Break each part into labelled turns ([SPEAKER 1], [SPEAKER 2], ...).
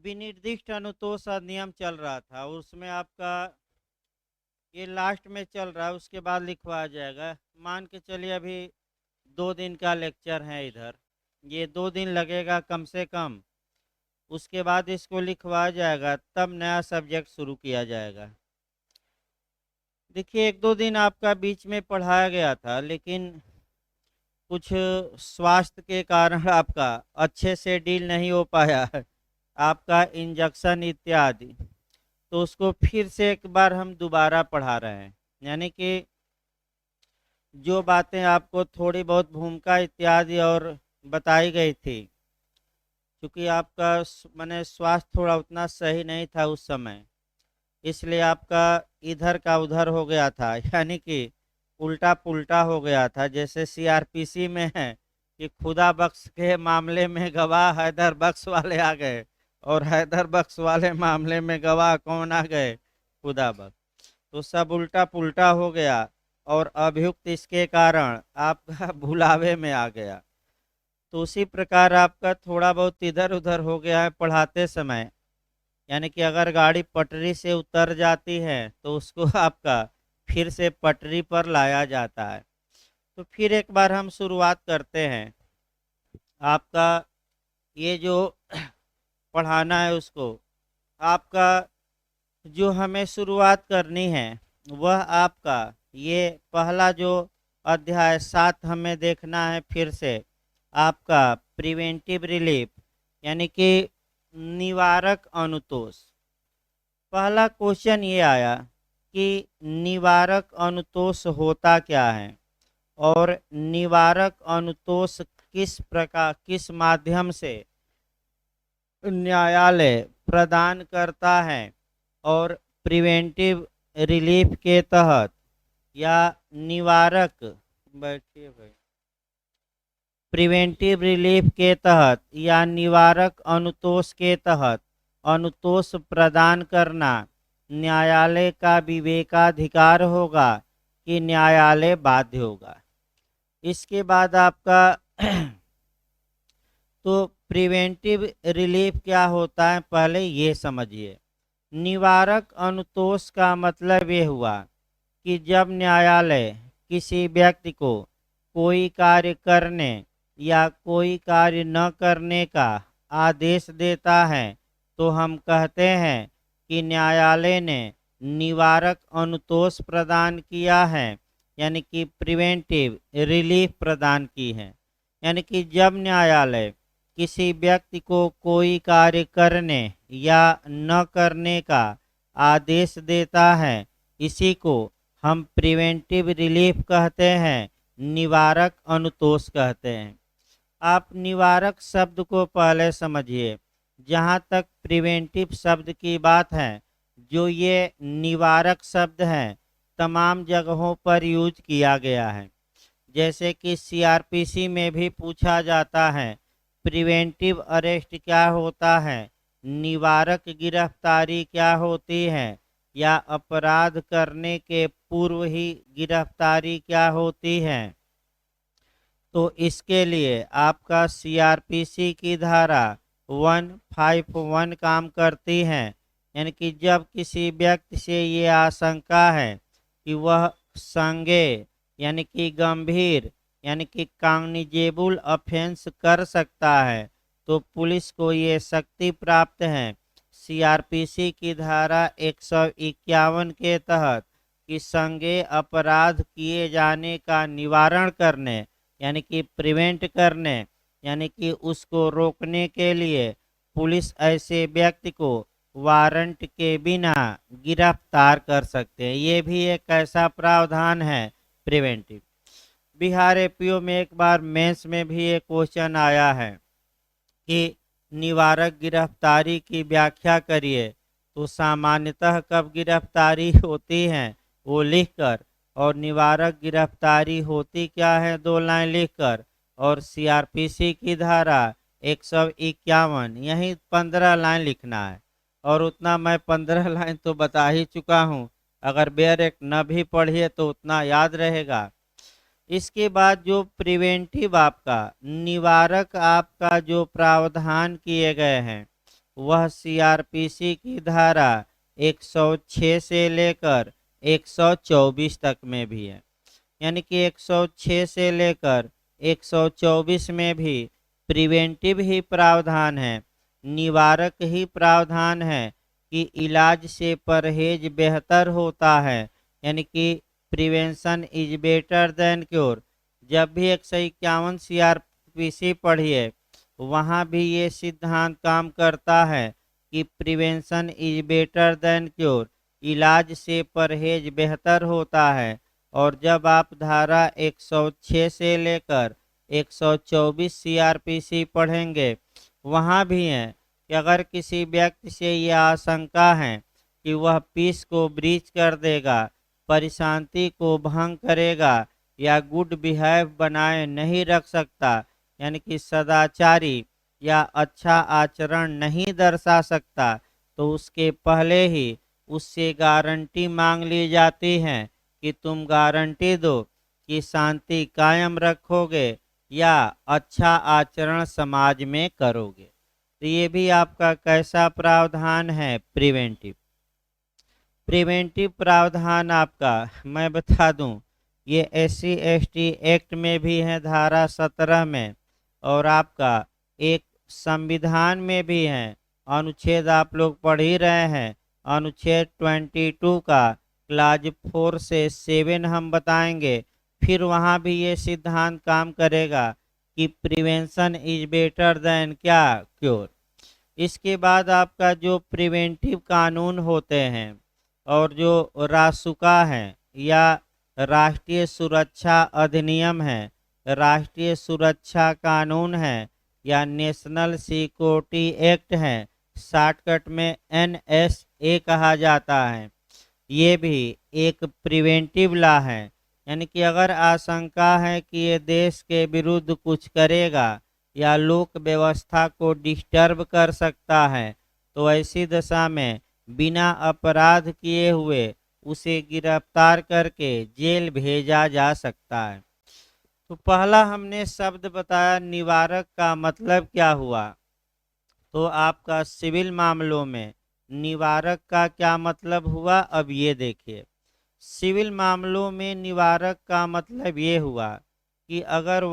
[SPEAKER 1] विनिर्दिष्ट अनुतोष अधिनियम चल रहा था, उसमें आपका ये लास्ट में चल रहा है, उसके बाद लिखवाया जाएगा। मान के चलिए अभी 2 दिन का लेक्चर है इधर, ये 2 दिन लगेगा कम से कम। उसके बाद इसको लिखवाया जाएगा, तब नया सब्जेक्ट शुरू किया जाएगा। देखिए 1-2 दिन आपका बीच में पढ़ाया गया था, लेकिन कुछ स्वास्थ्य के कारण आपका अच्छे से डील नहीं हो पाया है, आपका इंजेक्शन इत्यादि। तो उसको फिर से एक बार हम दोबारा पढ़ा रहे हैं, यानी कि जो बातें आपको थोड़ी बहुत भूमिका इत्यादि और बताई गई थी, क्योंकि आपका माने स्वास्थ्य थोड़ा उतना सही नहीं था उस समय, इसलिए आपका इधर का उधर हो गया था, यानी कि उल्टा पुल्टा हो गया था। जैसे सीआरपीसी में है कि खुदा बख्श के मामले में गवाह हैदर बख्श वाले आ गए, और हैदर बख्श वाले मामले में गवाह कौन आ गए? खुदा बख्श। तो सब उल्टा पुल्टा हो गया, और अभियुक्त इसके कारण आपका भुलावे में आ गया। तो उसी प्रकार आपका थोड़ा बहुत इधर उधर हो गया है पढ़ाते समय, यानी कि अगर गाड़ी पटरी से उतर जाती है तो उसको आपका फिर से पटरी पर लाया जाता है। तो फिर एक बार हम शुरुआत करते हैं। आपका ये जो पढ़ाना है उसको, आपका जो हमें शुरुआत करनी है वह आपका ये पहला जो अध्याय 7 हमें देखना है फिर से, आपका प्रिवेंटिव रिलीफ, यानी कि निवारक अनुतोष। पहला क्वेश्चन ये आया कि निवारक अनुतोष होता क्या है, और निवारक अनुतोष किस माध्यम से न्यायालय प्रदान करता है, और प्रिवेंटिव रिलीफ के तहत या निवारक, बैठिए भाई, प्रिवेंटिव रिलीफ के तहत या निवारक अनुतोष के तहत अनुतोष प्रदान करना न्यायालय का विवेकाधिकार होगा कि न्यायालय बाध्य होगा। इसके बाद आपका तो प्रिवेंटिव रिलीफ क्या होता है पहले ये समझिए। निवारक अनुतोष का मतलब ये हुआ कि जब न्यायालय किसी व्यक्ति को कोई कार्य करने या कोई कार्य न करने का आदेश देता है तो हम कहते हैं कि न्यायालय ने निवारक अनुतोष प्रदान किया है, यानी कि प्रिवेंटिव रिलीफ प्रदान की है। यानी कि जब न्यायालय किसी व्यक्ति को कोई कार्य करने या न करने का आदेश देता है, इसी को हम प्रिवेंटिव रिलीफ कहते हैं, निवारक अनुतोष कहते हैं। आप निवारक शब्द को पहले समझिए। जहाँ तक प्रिवेंटिव शब्द की बात है, जो ये निवारक शब्द है तमाम जगहों पर यूज किया गया है। जैसे कि सीआरपीसी में भी पूछा जाता है प्रिवेंटिव अरेस्ट क्या होता है, निवारक गिरफ्तारी क्या होती है, या अपराध करने के पूर्व ही गिरफ्तारी क्या होती है। तो इसके लिए आपका सीआरपीसी की धारा 151 काम करती है। यानी कि जब किसी व्यक्ति से ये आशंका है कि वह संज्ञेय यानी कि गंभीर यानी कि कॉग्निजेबल ऑफेंस कर सकता है, तो पुलिस को ये शक्ति प्राप्त है सीआरपीसी की धारा 151 के तहत कि संज्ञेय अपराध किए जाने का निवारण करने यानी कि प्रिवेंट करने यानी कि उसको रोकने के लिए पुलिस ऐसे व्यक्ति को वारंट के बिना गिरफ्तार कर सकते हैं। ये भी एक ऐसा प्रावधान है प्रिवेंटिव। बिहार एपीओ में एक बार मेंस में भी एक क्वेश्चन आया है कि निवारक गिरफ्तारी की व्याख्या करिए, तो सामान्यतः कब गिरफ्तारी होती है वो लिखकर, और निवारक गिरफ्तारी होती क्या है 2 लाइन लिखकर, और सीआरपीसी की धारा 151 यही 15 लाइन लिखना है। और उतना मैं 15 लाइन तो बता ही चुका हूँ, अगर बेयर एक्ट न भी पढ़िए तो उतना याद रहेगा। इसके बाद जो प्रिवेंटिव आपका निवारक आपका जो प्रावधान किए गए हैं वह सीआरपीसी की धारा 106 से लेकर 124 तक में भी है। यानी कि 106 से लेकर 124 में भी प्रिवेंटिव ही प्रावधान है, निवारक ही प्रावधान है कि इलाज से परहेज बेहतर होता है। यानी कि prevention is better than cure. जब भी 151 सीआरपीसी पढ़िए वहाँ भी ये सिद्धांत काम करता है कि prevention is better than cure, इलाज से परहेज बेहतर होता है। और जब आप धारा 106 से लेकर 124 सीआरपीसी पढ़ेंगे वहाँ भी है कि अगर किसी व्यक्ति से यह आशंका है कि वह पीस को ब्रीच कर देगा, परिशांति को भंग करेगा या गुड बिहेव बनाए नहीं रख सकता, यानी कि सदाचारी या अच्छा आचरण नहीं दर्शा सकता, तो उसके पहले ही उससे गारंटी मांग ली जाती है कि तुम गारंटी दो कि शांति कायम रखोगे या अच्छा आचरण समाज में करोगे। तो ये भी आपका कैसा प्रावधान है? प्रिवेंटिव। प्रिवेंटिव प्रावधान आपका मैं बता दूं, ये SC/ST एक्ट में भी है धारा 17 में, और आपका एक संविधान में भी है। अनुच्छेद आप लोग पढ़ ही रहे हैं, अनुच्छेद 22 का क्लाज 4 से 7 हम बताएंगे। फिर वहाँ भी ये सिद्धांत काम करेगा कि प्रिवेंशन इज बेटर देन क्या क्योर। इसके बाद आपका जो प्रिवेंटिव कानून होते हैं और जो रासुका है या राष्ट्रीय सुरक्षा अधिनियम है, राष्ट्रीय सुरक्षा कानून है या नेशनल सिक्योरिटी एक्ट है, शॉर्टकट में NSA कहा जाता है, ये भी एक प्रिवेंटिव लॉ है। यानी कि अगर आशंका है कि ये देश के विरुद्ध कुछ करेगा या लोक व्यवस्था को डिस्टर्ब कर सकता है, तो ऐसी दशा में बिना अपराध किए हुए उसे गिरफ्तार करके जेल भेजा जा सकता है। तो पहला हमने शब्द बताया निवारक का मतलब क्या हुआ। तो आपका सिविल मामलों में निवारक का क्या मतलब हुआ, अब ये देखिए। सिविल मामलों में निवारक का मतलब ये हुआ कि अगर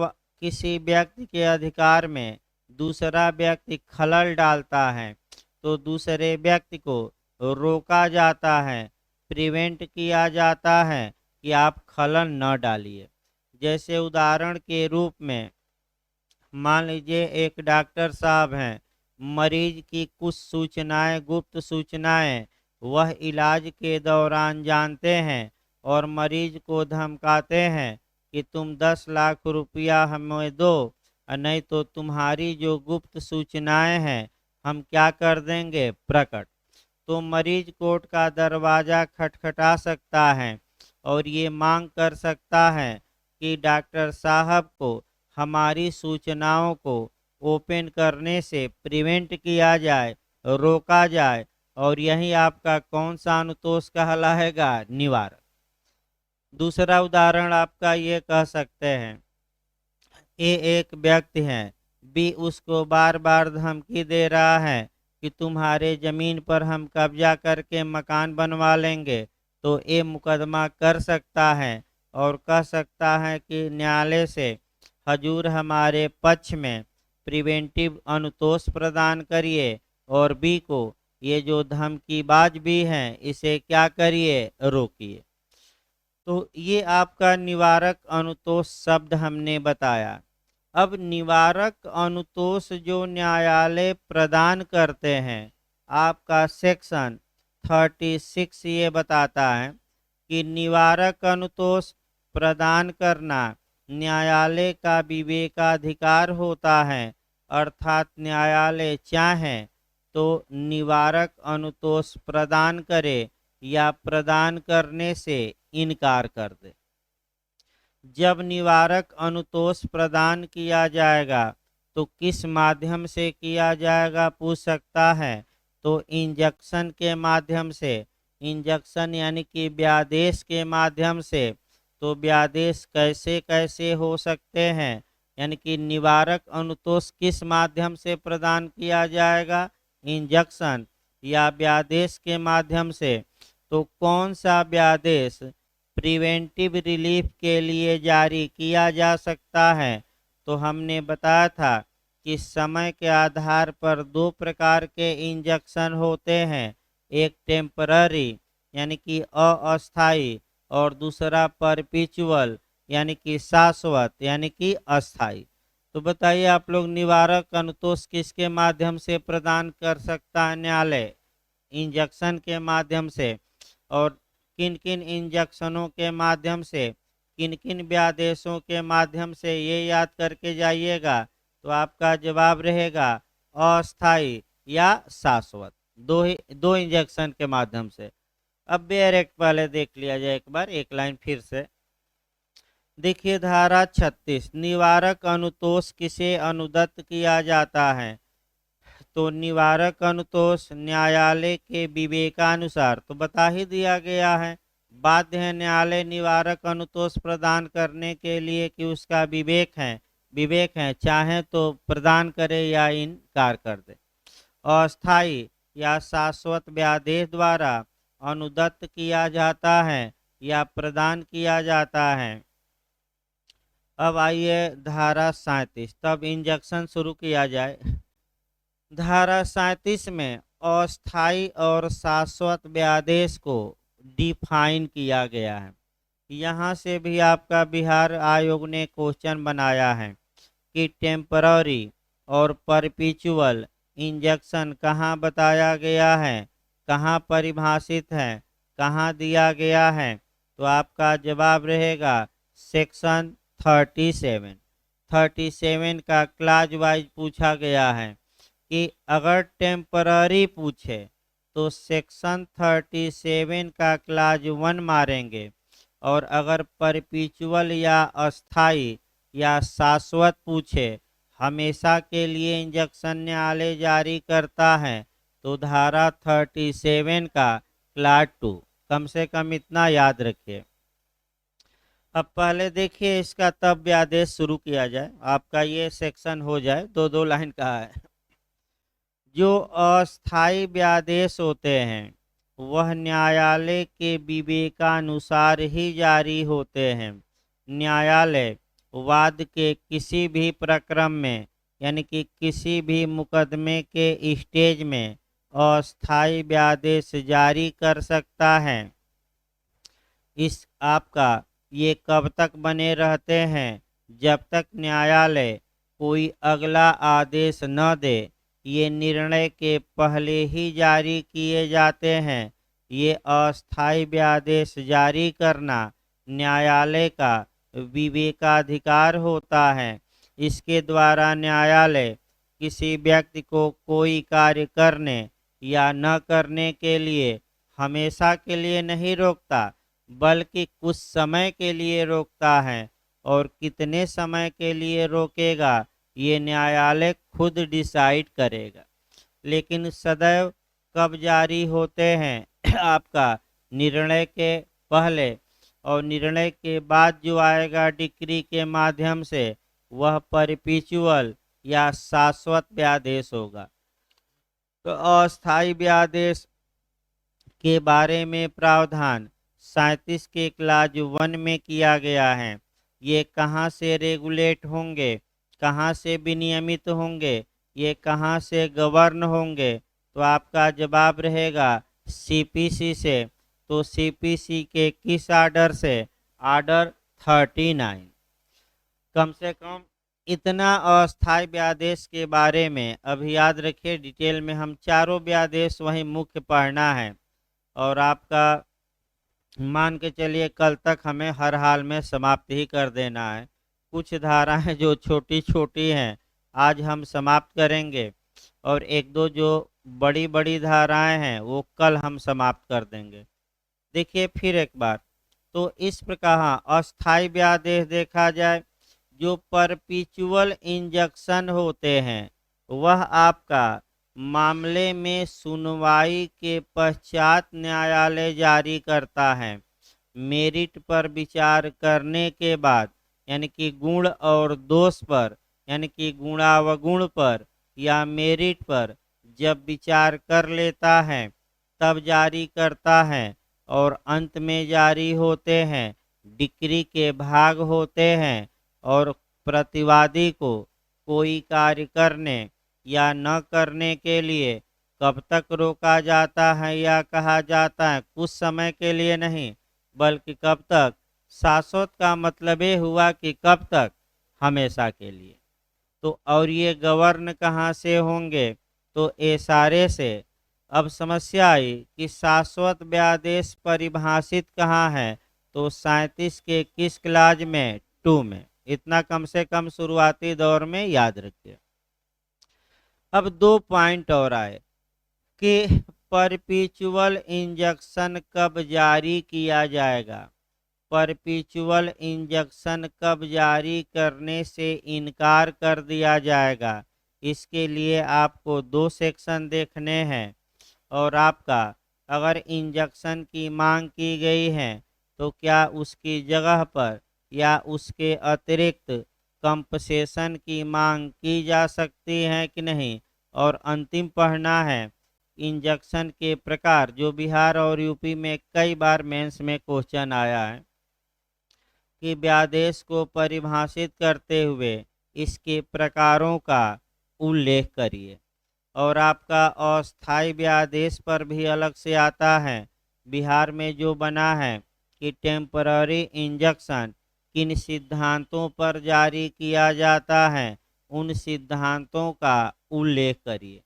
[SPEAKER 1] किसी व्यक्ति के अधिकार में दूसरा व्यक्ति खलल डालता है तो दूसरे व्यक्ति को रोका जाता है, प्रिवेंट किया जाता है कि आप खलल न डालिए। जैसे उदाहरण के रूप में मान लीजिए एक डॉक्टर साहब हैं, मरीज की कुछ सूचनाएं, गुप्त सूचनाएं वह इलाज के दौरान जानते हैं और मरीज को धमकाते हैं कि तुम 10 लाख रुपया हमें दो और नहीं तो तुम्हारी जो गुप्त सूचनाएं हैं हम क्या कर देंगे प्रकट। तो मरीज कोर्ट का दरवाज़ा खटखटा सकता है और ये मांग कर सकता है कि डॉक्टर साहब को हमारी सूचनाओं को ओपन करने से प्रिवेंट किया जाए, रोका जाए, और यही आपका कौन सा अनुतोष कहलाएगा? निवारक। दूसरा उदाहरण आपका ये कह सकते हैं, ए एक व्यक्ति है, बी उसको बार बार धमकी दे रहा है कि तुम्हारे जमीन पर हम कब्जा करके मकान बनवा लेंगे, तो ए मुकदमा कर सकता है और कह सकता है कि न्यायालय से हजूर हमारे पक्ष में प्रिवेंटिव अनुतोष प्रदान करिए और बी को ये जो धमकीबाज भी हैं इसे क्या करिए, रोकिए। तो ये आपका निवारक अनुतोष शब्द हमने बताया। अब निवारक अनुतोष जो न्यायालय प्रदान करते हैं, आपका सेक्शन 36 ये बताता है कि निवारक अनुतोष प्रदान करना न्यायालय का विवेकाधिकार होता है, अर्थात न्यायालय चाहे तो निवारक अनुतोष प्रदान करे या प्रदान करने से इनकार कर दे। जब निवारक अनुतोष प्रदान किया जाएगा तो किस माध्यम से किया जाएगा पूछ सकता है, तो इंजेक्शन के माध्यम से। इंजेक्शन यानी कि व्यादेश के माध्यम से। तो व्यादेश कैसे कैसे हो सकते हैं, यानी कि निवारक अनुतोष किस माध्यम से प्रदान किया जाएगा? इंजेक्शन या व्यादेश के माध्यम से, तो कौन सा व्यादेश प्रिवेंटिव रिलीफ के लिए जारी किया जा सकता है? तो हमने बताया था कि समय के आधार पर दो प्रकार के इंजेक्शन होते हैं, एक टेम्पररी यानी कि अस्थाई और दूसरा परपिचुअल यानी कि शाश्वत यानी कि अस्थाई। तो बताइए आप लोग, निवारक अनुतोष किसके माध्यम से प्रदान कर सकता है न्यायालय? इंजेक्शन के माध्यम से। और किन किन इंजेक्शनों के माध्यम से, किन किन व्यादेशों के माध्यम से, ये याद करके जाइएगा। तो आपका जवाब रहेगा अस्थाई या शाश्वत, दो इंजेक्शन के माध्यम से। अब बेयर एक्ट पहले देख लिया जाए एक बार, एक लाइन फिर से देखिए। धारा 36, निवारक अनुतोष किसे अनुदत्त किया जाता है? तो निवारक अनुतोष न्यायालय के विवेकानुसार, तो बता ही दिया गया है, बाध्य है न्यायालय निवारक अनुतोष प्रदान करने के लिए कि उसका विवेक है, चाहे तो प्रदान करे या इनकार कर दे। अस्थाई या शाश्वत व्यादेश द्वारा अनुदत्त किया जाता है या प्रदान किया जाता है। अब आइए धारा 37, तब इंजेक्शन शुरू किया जाए। धारा 37 में अस्थाई और शाश्वत व्यादेश को डिफाइन किया गया है। यहाँ से भी आपका बिहार आयोग ने क्वेश्चन बनाया है कि टेम्पररी और परपिचुअल इंजेक्शन कहाँ बताया गया है, कहाँ परिभाषित है, कहाँ दिया गया है? तो आपका जवाब रहेगा सेक्शन 37 का क्लाज वाइज पूछा गया है कि अगर टेम्पररी पूछे तो सेक्शन 37 का क्लाज 1 मारेंगे, और अगर परपिचुअल या अस्थाई या शाश्वत पूछे, हमेशा के लिए इंजेक्शन न्यायालय जारी करता है, तो धारा 37 का क्लाज 2। कम से कम इतना याद रखिए। अब पहले देखिए इसका तब व्यादेश शुरू किया जाए, आपका ये सेक्शन हो जाए, दो लाइन का है। जो अस्थाई व्यादेश होते हैं वह न्यायालय के विवेकानुसार ही जारी होते हैं। न्यायालय वाद के किसी भी प्रक्रम में यानी कि किसी भी मुकदमे के स्टेज में अस्थाई व्यादेश जारी कर सकता है। इस आपका ये कब तक बने रहते हैं? जब तक न्यायालय कोई अगला आदेश न दे। ये निर्णय के पहले ही जारी किए जाते हैं। ये अस्थाई व्यादेश जारी करना न्यायालय का विवेकाधिकार होता है। इसके द्वारा न्यायालय किसी व्यक्ति को कोई कार्य करने या न करने के लिए हमेशा के लिए नहीं रोकता, बल्कि कुछ समय के लिए रोकता है, और कितने समय के लिए रोकेगा ये न्यायालय खुद डिसाइड करेगा। लेकिन सदैव कब जारी होते हैं? आपका निर्णय के पहले, और निर्णय के बाद जो आएगा डिक्री के माध्यम से, वह परपिचुअल या शाश्वत व्यादेश होगा। तो अस्थाई व्यादेश के बारे में प्रावधान 37 के क्लाज 1 में किया गया है। ये कहाँ से रेगुलेट होंगे, कहाँ से विनियमित होंगे, ये कहाँ से गवर्न होंगे? तो आपका जवाब रहेगा सीपीसी से। तो सीपीसी के किस आर्डर से? आर्डर 39। कम से कम इतना अस्थाई व्यादेश के बारे में अभी याद रखिए। डिटेल में हम चारों व्यादेश वही मुख्य पढ़ना है, और आपका मान के चलिए कल तक हमें हर हाल में समाप्त ही कर देना है। कुछ धाराएं जो छोटी छोटी हैं आज हम समाप्त करेंगे, और एक दो जो बड़ी बड़ी धाराएं हैं वो कल हम समाप्त कर देंगे। देखिए फिर एक बार, तो इस प्रकार अस्थाई व्यादेश देखा जाए, जो परपिचुअल इंजेक्शन होते हैं वह आपका मामले में सुनवाई के पश्चात न्यायालय जारी करता है। मेरिट पर विचार करने के बाद, यानी कि गुण और दोष पर, यानी कि गुणावगुण पर या मेरिट पर जब विचार कर लेता है तब जारी करता है और अंत में जारी होते हैं। डिक्री के भाग होते हैं और प्रतिवादी को कोई कार्य करने या न करने के लिए कब तक रोका जाता है या कहा जाता है कुछ समय के लिए नहीं, बल्कि कब तक। शाश्वत का मतलब ये हुआ कि कब तक, हमेशा के लिए। तो और ये गवर्न कहाँ से होंगे, तो इशारे से। अब समस्या आई कि शाश्वत व्यादेश परिभाषित कहाँ है, तो 37 के किस क्लाज में, 2 में। इतना कम से कम शुरुआती दौर में याद रखिए। अब 2 पॉइंट और आए कि परपेचुअल इंजेक्शन कब जारी किया जाएगा। परपेचुअल इंजेक्शन कब जारी करने से इनकार कर दिया जाएगा, इसके लिए आपको 2 सेक्शन देखने हैं। और आपका अगर इंजेक्शन की मांग की गई है तो क्या उसकी जगह पर या उसके अतिरिक्त कंपसेशन की मांग की जा सकती है कि नहीं। और अंतिम पढ़ना है इंजेक्शन के प्रकार, जो बिहार और यूपी में कई बार मेंस में क्वेश्चन आया है कि व्यादेश को परिभाषित करते हुए इसके प्रकारों का उल्लेख करिए। और आपका अस्थायी व्यादेश पर भी अलग से आता है। बिहार में जो बना है कि टेम्पररी इंजेक्शन किन सिद्धांतों पर जारी किया जाता है, उन सिद्धांतों का उल्लेख करिए।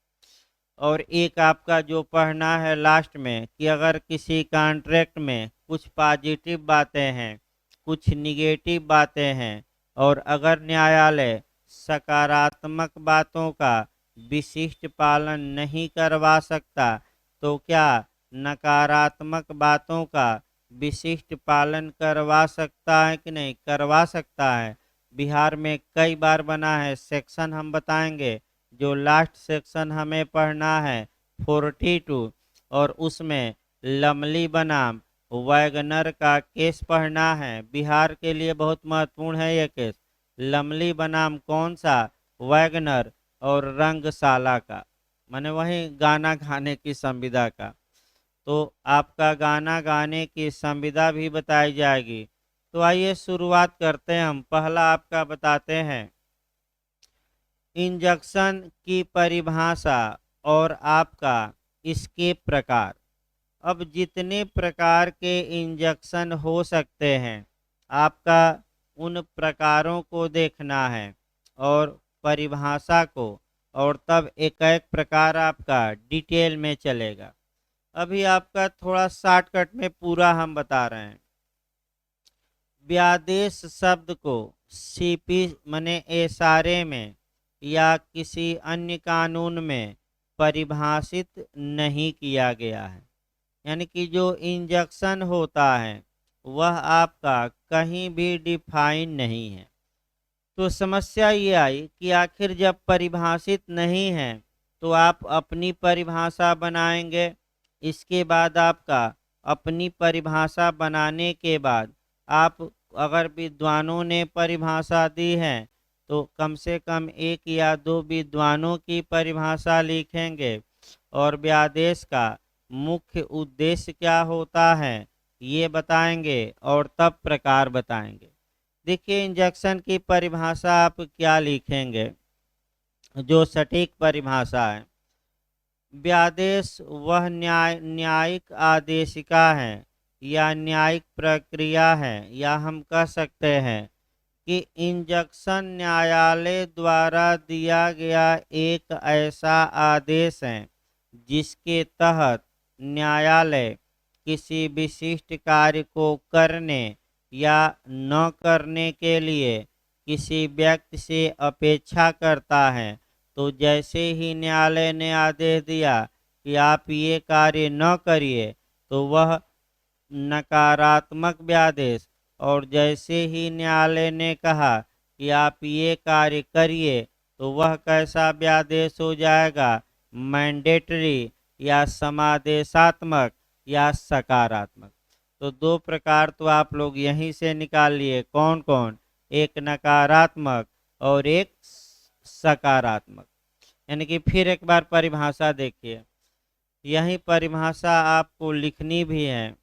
[SPEAKER 1] और एक आपका जो पढ़ना है लास्ट में कि अगर किसी कॉन्ट्रैक्ट में कुछ पॉजिटिव बातें हैं, कुछ निगेटिव बातें हैं, और अगर न्यायालय सकारात्मक बातों का विशिष्ट पालन नहीं करवा सकता, तो क्या नकारात्मक बातों का विशिष्ट पालन करवा सकता है कि नहीं, करवा सकता है। बिहार में कई बार बना है, सेक्शन हम बताएंगे। जो लास्ट सेक्शन हमें पढ़ना है 42, और उसमें लमली बनाम वैगनर का केस पढ़ना है। बिहार के लिए बहुत महत्वपूर्ण है यह केस। लमली बनाम कौन सा, वैगनर और रंगशाला का, माने वही गाना गाने की संविदा का। तो आपका गाना गाने की संविदा भी बताई जाएगी। तो आइए शुरुआत करते हैं हम। पहला आपका बताते हैं इंजेक्शन की परिभाषा और आपका इसके प्रकार। अब जितने प्रकार के इंजेक्शन हो सकते हैं, आपका उन प्रकारों को देखना है और परिभाषा को, और तब एक एक प्रकार आपका डिटेल में चलेगा। अभी आपका थोड़ा शॉर्टकट में पूरा हम बता रहे हैं। व्यादेश शब्द को सीपी माने इशारे में या किसी अन्य कानून में परिभाषित नहीं किया गया है। यानी कि जो इंजेक्शन होता है वह आपका कहीं भी डिफाइन नहीं है। तो समस्या ये आई कि आखिर जब परिभाषित नहीं है तो आप अपनी परिभाषा बनाएंगे। इसके बाद आपका अपनी परिभाषा बनाने के बाद आप अगर विद्वानों ने परिभाषा दी है तो कम से कम 1 या 2 विद्वानों की परिभाषा लिखेंगे। और व्यादेश का मुख्य उद्देश्य क्या होता है ये बताएंगे, और तब प्रकार बताएंगे। देखिए इंजेक्शन की परिभाषा आप क्या लिखेंगे, जो सटीक परिभाषा है। व्यादेश वह न्यायिक आदेशिका है या न्यायिक प्रक्रिया है, या हम कह सकते हैं कि इंजेक्शन न्यायालय द्वारा दिया गया एक ऐसा आदेश है जिसके तहत न्यायालय किसी विशिष्ट कार्य को करने या न करने के लिए किसी व्यक्ति से अपेक्षा करता है। तो जैसे ही न्यायालय ने आदेश दिया कि आप ये कार्य न करिए तो वह नकारात्मक व्यादेश, और जैसे ही न्यायालय ने कहा कि आप ये कार्य करिए तो वह कैसा व्यादेश हो जाएगा, मैंडेटरी या समादेशात्मक या सकारात्मक। तो 2 प्रकार तो आप लोग यहीं से निकाल लिए, कौन कौन, एक नकारात्मक और एक सकारात्मक। यानी कि फिर एक बार परिभाषा देखिए, यही परिभाषा आपको लिखनी भी है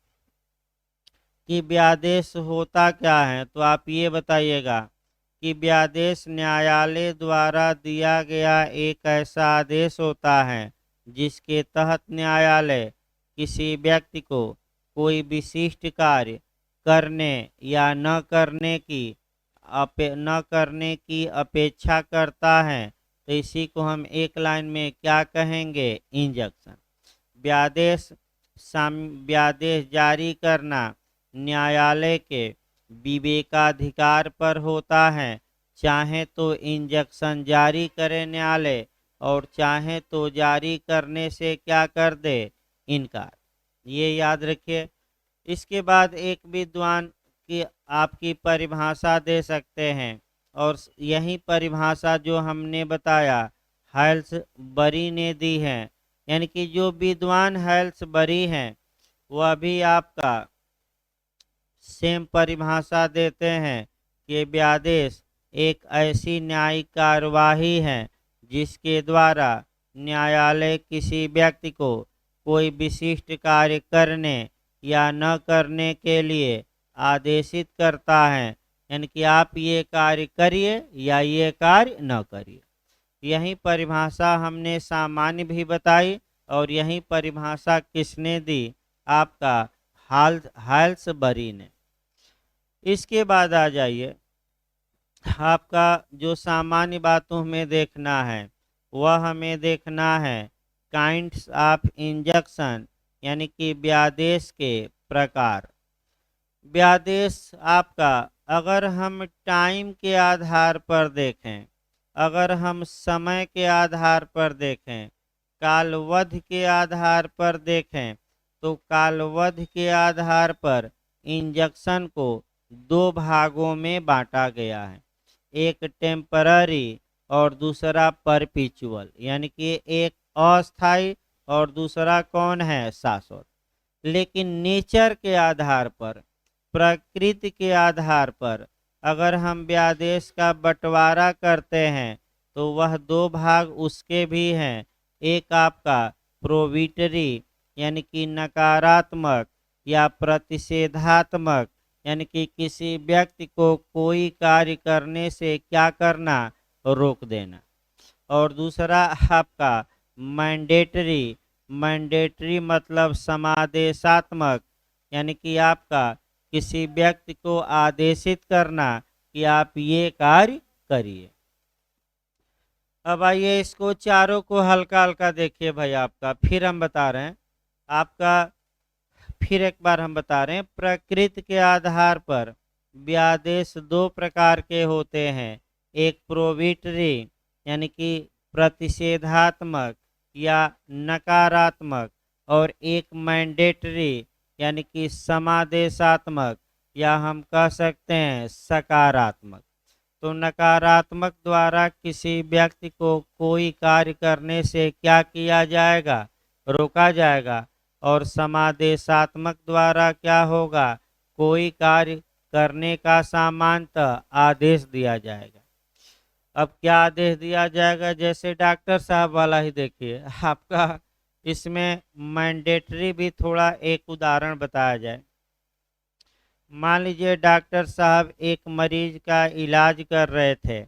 [SPEAKER 1] कि व्यादेश होता क्या है। तो आप ये बताइएगा कि व्यादेश न्यायालय द्वारा दिया गया एक ऐसा आदेश होता है जिसके तहत न्यायालय किसी व्यक्ति को कोई विशिष्ट कार्य करने या न करने की अपेक्षा करता है। तो इसी को हम एक लाइन में क्या कहेंगे, इंजंक्शन। व्यादेश व्यादेश जारी करना न्यायालय के विवेकाधिकार पर होता है, चाहे तो इंजंक्शन जारी करे न्यायालय और चाहे तो जारी करने से क्या कर दे, इनकार। ये याद रखिए। इसके बाद एक विद्वान की आपकी परिभाषा दे सकते हैं, और यही परिभाषा जो हमने बताया हेल्सबरी ने दी है, यानी कि जो विद्वान हेल्सबरी हैं वह भी आपका सेम परिभाषा देते हैं कि व्यादेश एक ऐसी न्यायिक कार्यवाही है जिसके द्वारा न्यायालय किसी व्यक्ति को कोई विशिष्ट कार्य करने या न करने के लिए आदेशित करता है, यानी कि आप ये कार्य करिए या ये कार्य न करिए। यही परिभाषा हमने सामान्य भी बताई, और यही परिभाषा किसने दी, आपका हेल्सबरी ने। इसके बाद आ जाइए, आपका जो सामान्य बातों में देखना है वह हमें देखना है काइंड्स ऑफ इंजंक्शन, यानी कि व्यादेश के प्रकार। व्यादेश आपका अगर हम टाइम के आधार पर देखें, अगर हम समय के आधार पर देखें, कालवध के आधार पर देखें, तो कालवध के आधार पर इंजंक्शन को दो भागों में बांटा गया है, एक टेम्पररी और दूसरा परपिचुअल, यानी कि एक अस्थाई और दूसरा कौन है, शाश्वत। लेकिन नेचर के आधार पर, प्रकृति के आधार पर अगर हम व्यादेश का बंटवारा करते हैं तो वह दो भाग उसके भी हैं, एक आपका प्रोविटरी यानी कि नकारात्मक या प्रतिषेधात्मक, यानी कि किसी व्यक्ति को कोई कार्य करने से क्या करना, रोक देना, और दूसरा आपका मैंडेटरी। मैंडेटरी मतलब समादेशात्मक, यानी कि आपका किसी व्यक्ति को आदेशित करना कि आप ये कार्य करिए। अब आइए इसको चारों को हल्का हल्का देखिए भाई। आपका फिर हम बता रहे हैं, आपका फिर एक बार हम बता रहे हैं, प्रकृति के आधार पर व्यादेश दो प्रकार के होते हैं, एक प्रोविटरी यानी कि प्रतिषेधात्मक या नकारात्मक, और एक मैंडेटरी यानी कि समादेशात्मक या हम कह सकते हैं सकारात्मक। तो नकारात्मक द्वारा किसी व्यक्ति को कोई कार्य करने से क्या किया जाएगा, रोका जाएगा, और समादेशात्मक द्वारा क्या होगा, कोई कार्य करने का सामान्यतः आदेश दिया जाएगा। अब क्या आदेश दिया जाएगा, जैसे डॉक्टर साहब वाला ही देखिए आपका, इसमें मैंडेटरी भी थोड़ा एक उदाहरण बताया जाए। मान लीजिए डॉक्टर साहब एक मरीज का इलाज कर रहे थे,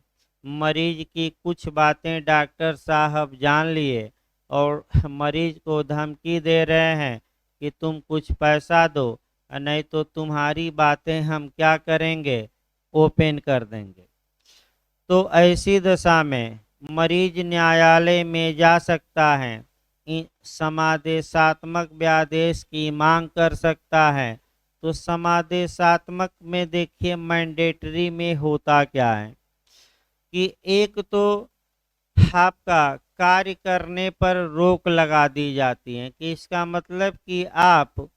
[SPEAKER 1] मरीज की कुछ बातें डॉक्टर साहब जान लिए और मरीज को धमकी दे रहे हैं कि तुम कुछ पैसा दो, नहीं तो तुम्हारी बातें हम क्या करेंगे, ओपन कर देंगे। तो ऐसी दशा में मरीज न्यायालय में जा सकता है, समादेशात्मक व्यादेश की मांग कर सकता है। तो समादेशात्मक में देखिए मैंडेटरी में होता क्या है कि एक तो आपका कार्य करने पर रोक लगा दी जाती है, कि इसका मतलब कि आप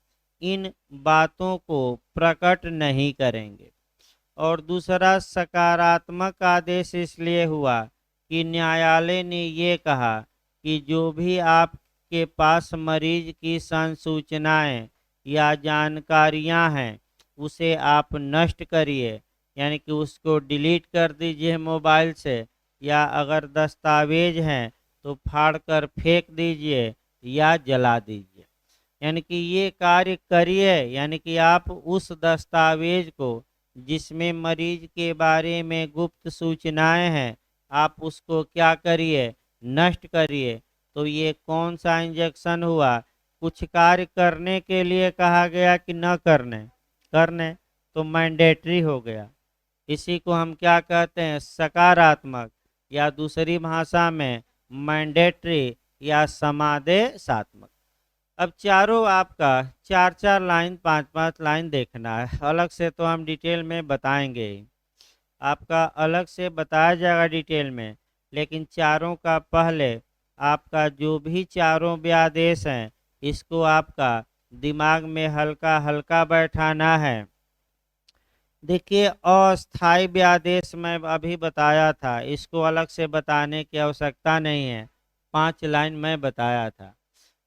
[SPEAKER 1] इन बातों को प्रकट नहीं करेंगे। और दूसरा सकारात्मक आदेश इसलिए हुआ कि न्यायालय ने ये कहा कि जो भी आपके पास मरीज की संसूचनाएं या जानकारियां हैं उसे आप नष्ट करिए, यानी कि उसको डिलीट कर दीजिए मोबाइल से, या अगर दस्तावेज हैं तो फाड़ कर फेंक दीजिए या जला दीजिए। यानी कि ये कार्य करिए, यानी कि आप उस दस्तावेज को जिसमें मरीज के बारे में गुप्त सूचनाएं हैं, आप उसको क्या करिए, नष्ट करिए। तो ये कौन सा इंजेक्शन हुआ, कुछ कार्य करने के लिए कहा गया कि न करने, करने, तो मैंडेटरी हो गया। इसी को हम क्या कहते हैं, सकारात्मक, या दूसरी भाषा में मैंडेटरी या समादेशात्मक। अब चारों आपका चार चार लाइन, पांच पांच लाइन देखना है। अलग से तो हम डिटेल में बताएंगे ही, आपका अलग से बताया जाएगा डिटेल में, लेकिन चारों का पहले आपका जो भी चारों व्यादेश हैं, इसको आपका दिमाग में हल्का हल्का बैठाना है। देखिए, अस्थाई व्यादेश मैं अभी बताया था, इसको अलग से बताने की आवश्यकता नहीं है, 5 लाइन में बताया था।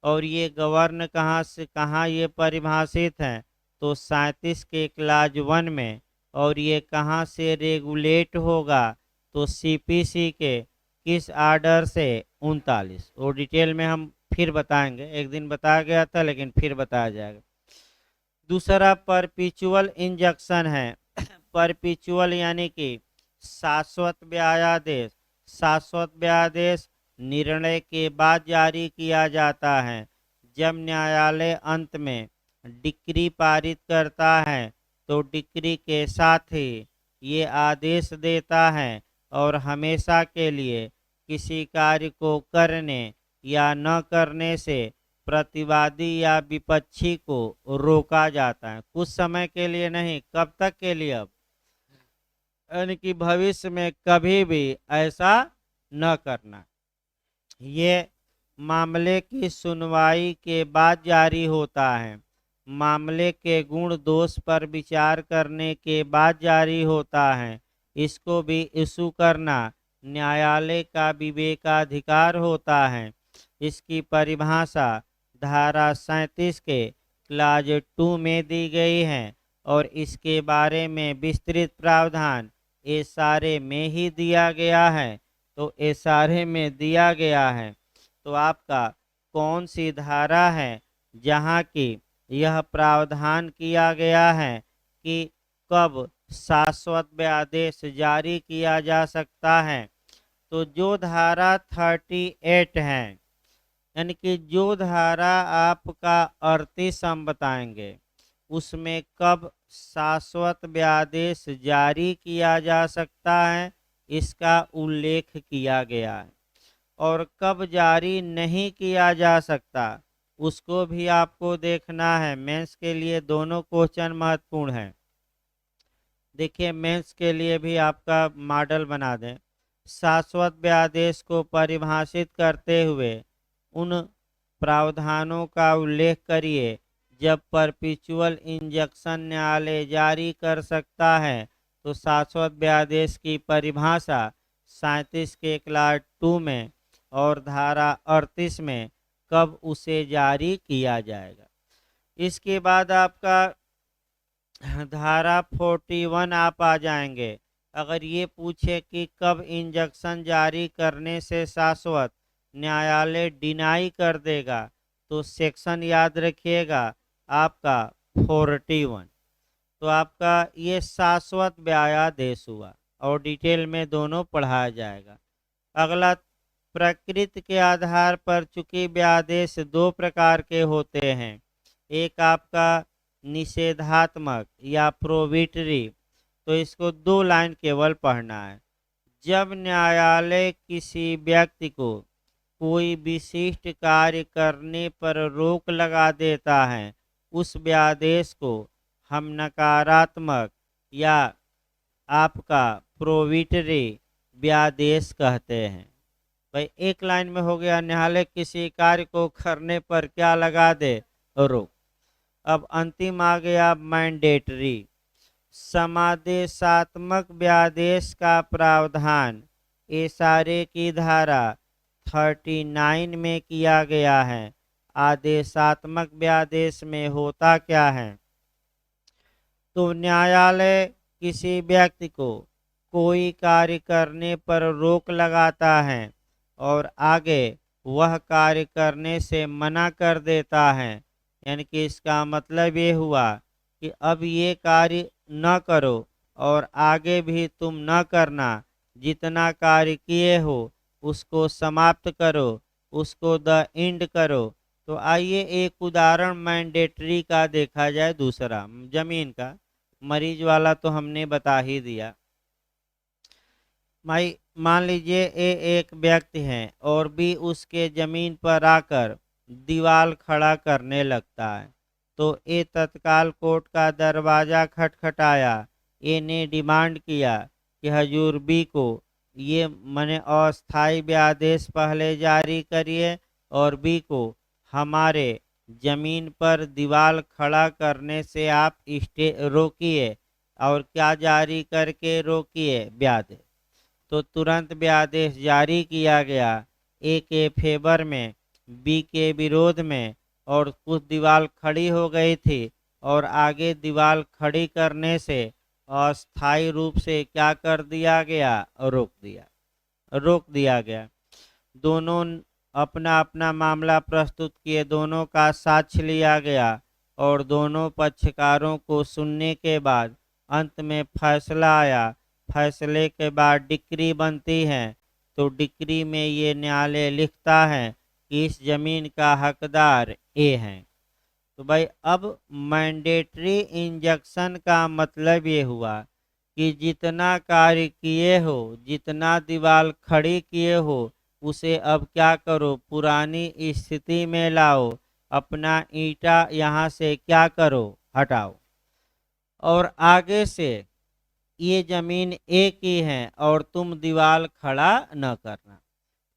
[SPEAKER 1] और ये गवर्न कहाँ से कहाँ ये परिभाषित हैं, तो 37 के क्लाज 1 में। और ये कहाँ से रेगुलेट होगा, तो सीपीसी के किस आर्डर से, 39। और डिटेल में हम फिर बताएंगे, एक दिन बताया गया था लेकिन फिर बताया जाएगा। दूसरा परपिचुअल इंजेक्शन है। परपिचुअल यानी कि शाश्वत व्यायादेश। शाश्वत व्यायादेश निर्णय के बाद जारी किया जाता है। जब न्यायालय अंत में डिक्री पारित करता है, तो डिक्री के साथ ही ये आदेश देता है और हमेशा के लिए किसी कार्य को करने या न करने से प्रतिवादी या विपक्षी को रोका जाता है। कुछ समय के लिए नहीं, कब तक के लिए, अब यानी कि भविष्य में कभी भी ऐसा न करना। ये मामले की सुनवाई के बाद जारी होता है। मामले के गुण दोष पर विचार करने के बाद जारी होता है। इसको भी इशू करना न्यायालय का विवेकाधिकार होता है। इसकी परिभाषा धारा 37 के क्लाज 2 में दी गई है और इसके बारे में विस्तृत प्रावधान एसआरए में ही दिया गया है। तो एसआरए में दिया गया है, तो आपका कौन सी धारा है जहाँ की यह प्रावधान किया गया है कि कब शाश्वत व्यादेश जारी किया जा सकता है। तो जो धारा 38 है, यानी कि जो धारा आपका 38 हम बताएंगे, उसमें कब शाश्वत व्यादेश जारी किया जा सकता है, इसका उल्लेख किया गया है। और कब जारी नहीं किया जा सकता, उसको भी आपको देखना है। मेंस के लिए दोनों क्वेश्चन महत्वपूर्ण हैं। देखिए, मेंस के लिए भी आपका मॉडल बना दें। शाश्वत व्यादेश को परिभाषित करते हुए उन प्रावधानों का उल्लेख करिए जब परपिचुअल इंजेक्शन न्यायालय जारी कर सकता है। तो शाश्वत व्यादेश की परिभाषा 37 के क्लास 2 में और धारा 38 में कब उसे जारी किया जाएगा। इसके बाद आपका धारा 41 आप आ जाएंगे। अगर ये पूछे कि कब इंजेक्शन जारी करने से शाश्वत न्यायालय डिनाई कर देगा, तो सेक्शन याद रखिएगा आपका 41। तो आपका ये शाश्वत व्यायादेश हुआ और डिटेल में दोनों पढ़ाया जाएगा। अगला, प्रकृति के आधार पर चूंकि व्यादेश 2 प्रकार के होते हैं। एक आपका निषेधात्मक या प्रोविटरी, तो इसको 2 लाइन केवल पढ़ना है। जब न्यायालय किसी व्यक्ति को कोई विशिष्ट कार्य करने पर रोक लगा देता है, उस व्यादेश को हम नकारात्मक या आपका प्रोविटरी व्यादेश कहते हैं। भाई, एक लाइन में हो गया, न्यायालय किसी कार्य को करने पर क्या लगा दे, रोक। अब अंतिम आ गया मैंडेटरी। समादेशात्मक व्यादेश का प्रावधान एसआरए की धारा 39 में किया गया है। आदेशात्मक व्यादेश में होता क्या है, तो न्यायालय किसी व्यक्ति को कोई कार्य करने पर रोक लगाता है, और आगे वह कार्य करने से मना कर देता है। यानी कि इसका मतलब ये हुआ कि अब ये कार्य न करो और आगे भी तुम न करना, जितना कार्य किए हो उसको समाप्त करो, उसको द एंड करो। तो आइए एक उदाहरण मैंडेटरी का देखा जाए। दूसरा जमीन का, मरीज वाला तो हमने बता ही दिया। भाई मान लीजिए एक व्यक्ति है और भी उसके जमीन पर आकर दीवार खड़ा करने लगता है। तो ए तत्काल कोर्ट का दरवाजा खटखटाया। ए ने डिमांड किया कि हजूर बी को ये मने अस्थाई व्यादेश पहले जारी करिए और बी को हमारे जमीन पर दीवार खड़ा करने से आप स्टे रोकिए। और क्या जारी करके रोकिए? व्यादेश। तो तुरंत व्यादेश जारी किया गया ए के फेवर में, बी के विरोध में। और कुछ दीवार खड़ी हो गई थी और आगे दीवार खड़ी करने से अस्थायी रूप से क्या कर दिया गया? रोक दिया गया। दोनों अपना अपना मामला प्रस्तुत किए, दोनों का साक्ष्य लिया गया और दोनों पक्षकारों को सुनने के बाद अंत में फैसला आया। फैसले के बाद डिक्री बनती है। तो डिक्री में ये न्यायालय लिखता है कि इस जमीन का हकदार ए है। तो भाई अब मैंडेटरी इंजंक्शन का मतलब ये हुआ कि जितना कार्य किए हो, जितना दीवार खड़ी किए हो, उसे अब क्या करो? पुरानी स्थिति में लाओ। अपना ईंटा यहाँ से क्या करो? हटाओ। और आगे से ये जमीन एक ही है और तुम दीवार खड़ा न करना।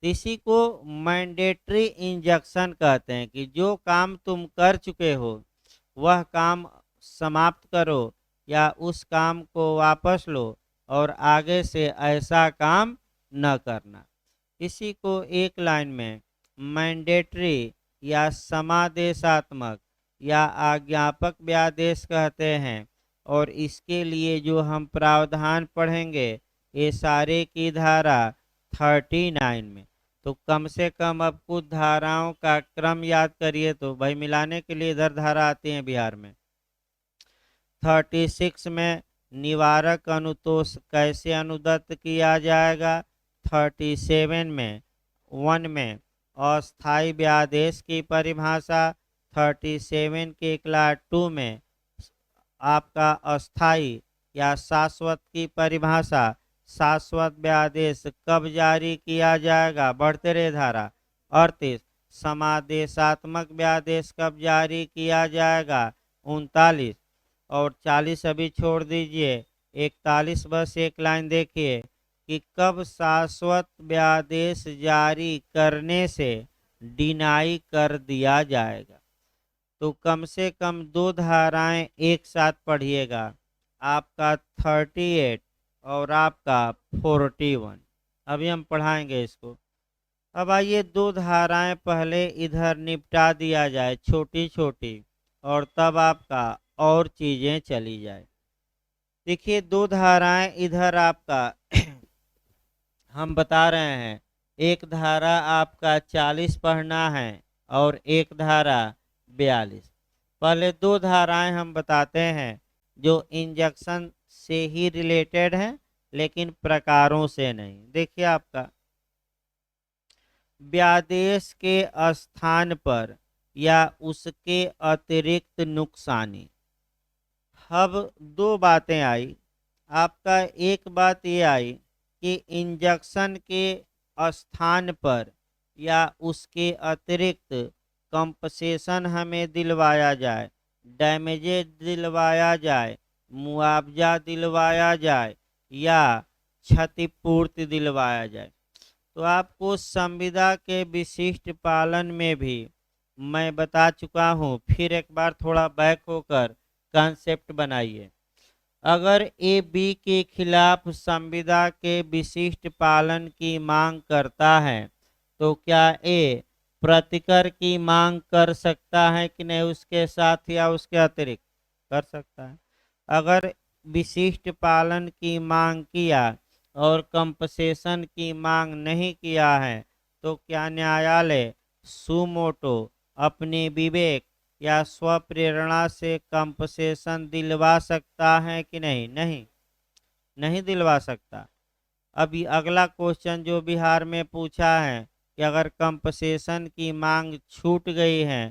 [SPEAKER 1] इसी को मैंडेटरी इंजंक्शन कहते हैं कि जो काम तुम कर चुके हो वह काम समाप्त करो या उस काम को वापस लो और आगे से ऐसा काम न करना। इसी को एक लाइन में मैंडेटरी या समादेशात्मक या आज्ञापक व्यादेश कहते हैं। और इसके लिए जो हम प्रावधान पढ़ेंगे ये सारे की धारा 39 में। तो कम से कम अब कुछ धाराओं का क्रम याद करिए। तो भाई मिलाने के लिए इधर धारा आती है बिहार में। 36 में निवारक अनुतोष कैसे अनुदत्त किया जाएगा। 37 में 1 में अस्थाई व्यादेश की परिभाषा। 37 के क्लास 2 में आपका अस्थाई या शाश्वत की परिभाषा। शाश्वत व्यादेश कब जारी किया जाएगा? बढ़ते रहे धारा। 38 समादेशात्मक व्यादेश कब जारी किया जाएगा? 39। और 40 अभी छोड़ दीजिए, 41 बस एक लाइन देखिए कि कब शाश्वत व्यादेश जारी करने से डिनाई कर दिया जाएगा। तो कम से कम दो धाराएं एक साथ पढ़िएगा, आपका 38 और आपका 41। अभी हम पढ़ाएंगे इसको। अब आइए दो धाराएं पहले इधर निपटा दिया जाए छोटी छोटी, और तब आपका और चीजें चली जाए। देखिए दो धाराएं इधर आपका हम बता रहे हैं। एक धारा आपका 40 पढ़ना है और एक धारा 42। पहले दो धाराएं हम बताते हैं जो इंजंक्शन से ही रिलेटेड हैं लेकिन प्रकारों से नहीं। देखिए आपका व्यादेश के स्थान पर या उसके अतिरिक्त नुकसानी। अब दो बातें आई। आपका एक बात ये आई कि इंजंक्शन के स्थान पर या उसके अतिरिक्त कंपसेशन हमें दिलवाया जाए, डैमेजेज दिलवाया जाए, मुआवजा दिलवाया जाए या क्षतिपूर्ति दिलवाया जाए। तो आपको संविदा के विशिष्ट पालन में भी मैं बता चुका हूँ, फिर एक बार थोड़ा बैक होकर कॉन्सेप्ट बनाइए। अगर ए बी के खिलाफ संविदा के विशिष्ट पालन की मांग करता है तो क्या ए प्रतिकर की मांग कर सकता है कि नहीं? उसके साथ या उसके अतिरिक्त कर सकता है। अगर विशिष्ट पालन की मांग किया और कंपसेशन की मांग नहीं किया है तो क्या न्यायालय सुमोटो अपने विवेक या स्वप्रेरणा से कंपसेशन दिलवा सकता है कि नहीं? नहीं, नहीं दिलवा सकता। अभी अगला क्वेश्चन जो बिहार में पूछा है कि अगर कंपसेशन की मांग छूट गई है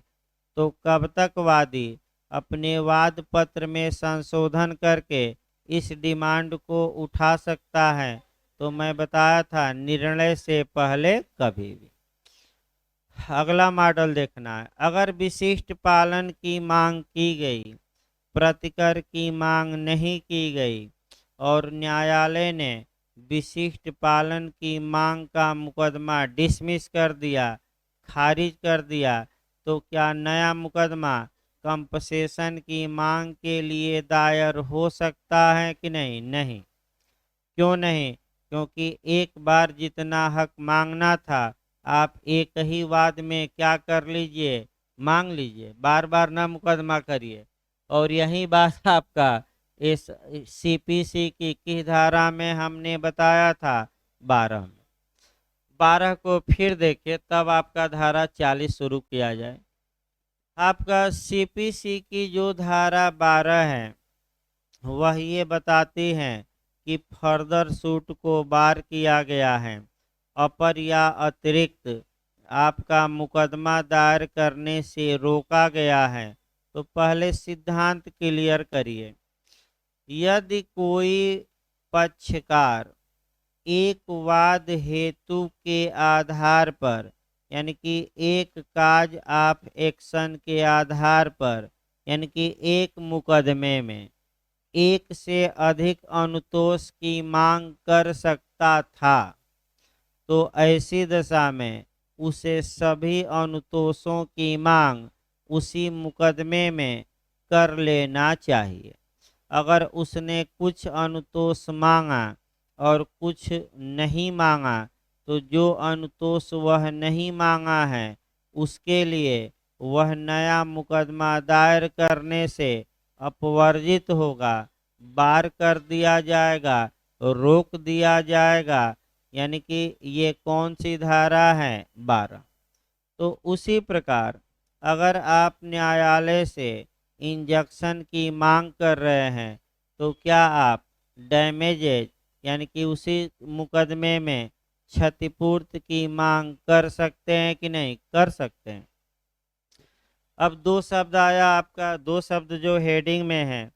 [SPEAKER 1] तो कब तक वादी अपने वाद पत्र में संशोधन करके इस डिमांड को उठा सकता है? तो मैं बताया था, निर्णय से पहले कभी भी। अगला मॉडल देखना है, अगर विशिष्ट पालन की मांग की गई, प्रतिकर की मांग नहीं की गई और न्यायालय ने विशिष्ट पालन की मांग का मुकदमा डिसमिस कर दिया, खारिज कर दिया, तो क्या नया मुकदमा कंपसेशन की मांग के लिए दायर हो सकता है कि नहीं? नहीं। क्यों नहीं? क्योंकि एक बार जितना हक मांगना था आप एक ही वाद में क्या कर लीजिए, मांग लीजिए, बार बार ना मुकदमा करिए। और यही बात आपका इस सीपीसी की किस धारा में हमने बताया था? 12 में। 12 को फिर देखिए, तब आपका धारा 40 शुरू किया जाए। आपका सीपीसी की जो धारा 12 है वह ये बताती हैं कि फर्दर सूट को बार किया गया है, अपर या अतिरिक्त आपका मुकदमा दायर करने से रोका गया है। तो पहले सिद्धांत क्लियर करिए। यदि कोई पक्षकार एक वाद हेतु के आधार पर, यानी कि एक काज ऑफ एक्शन के आधार पर, यानी कि एक मुकदमे में एक से अधिक अनुतोष की मांग कर सकता था, तो ऐसी दशा में उसे सभी अनुतोषों की मांग उसी मुकदमे में कर लेना चाहिए। अगर उसने कुछ अनुतोष मांगा और कुछ नहीं मांगा, तो जो अनुतोष वह नहीं मांगा है उसके लिए वह नया मुकदमा दायर करने से अपवर्जित होगा, बार कर दिया जाएगा, रोक दिया जाएगा। यानी कि ये कौन सी धारा है? 12। तो उसी प्रकार अगर आप न्यायालय से इंजंक्शन की मांग कर रहे हैं तो क्या आप डैमेजेज, यानी कि उसी मुकदमे में क्षतिपूर्ति की मांग कर सकते हैं कि नहीं? कर सकते हैं। अब दो शब्द आया आपका, दो शब्द जो हेडिंग में है,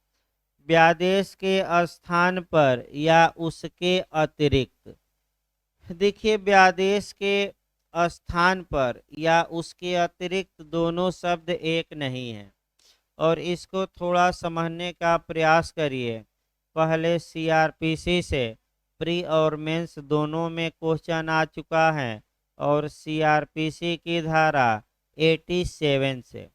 [SPEAKER 1] व्यादेश के स्थान पर या उसके अतिरिक्त। देखिए, व्यादेश के स्थान पर या उसके अतिरिक्त दोनों शब्द एक नहीं है, और इसको थोड़ा समझने का प्रयास करिए। पहले सीआरपीसी से प्री और मेंस दोनों में क्वेश्चन आ चुका है, और सीआरपीसी की धारा 87 से।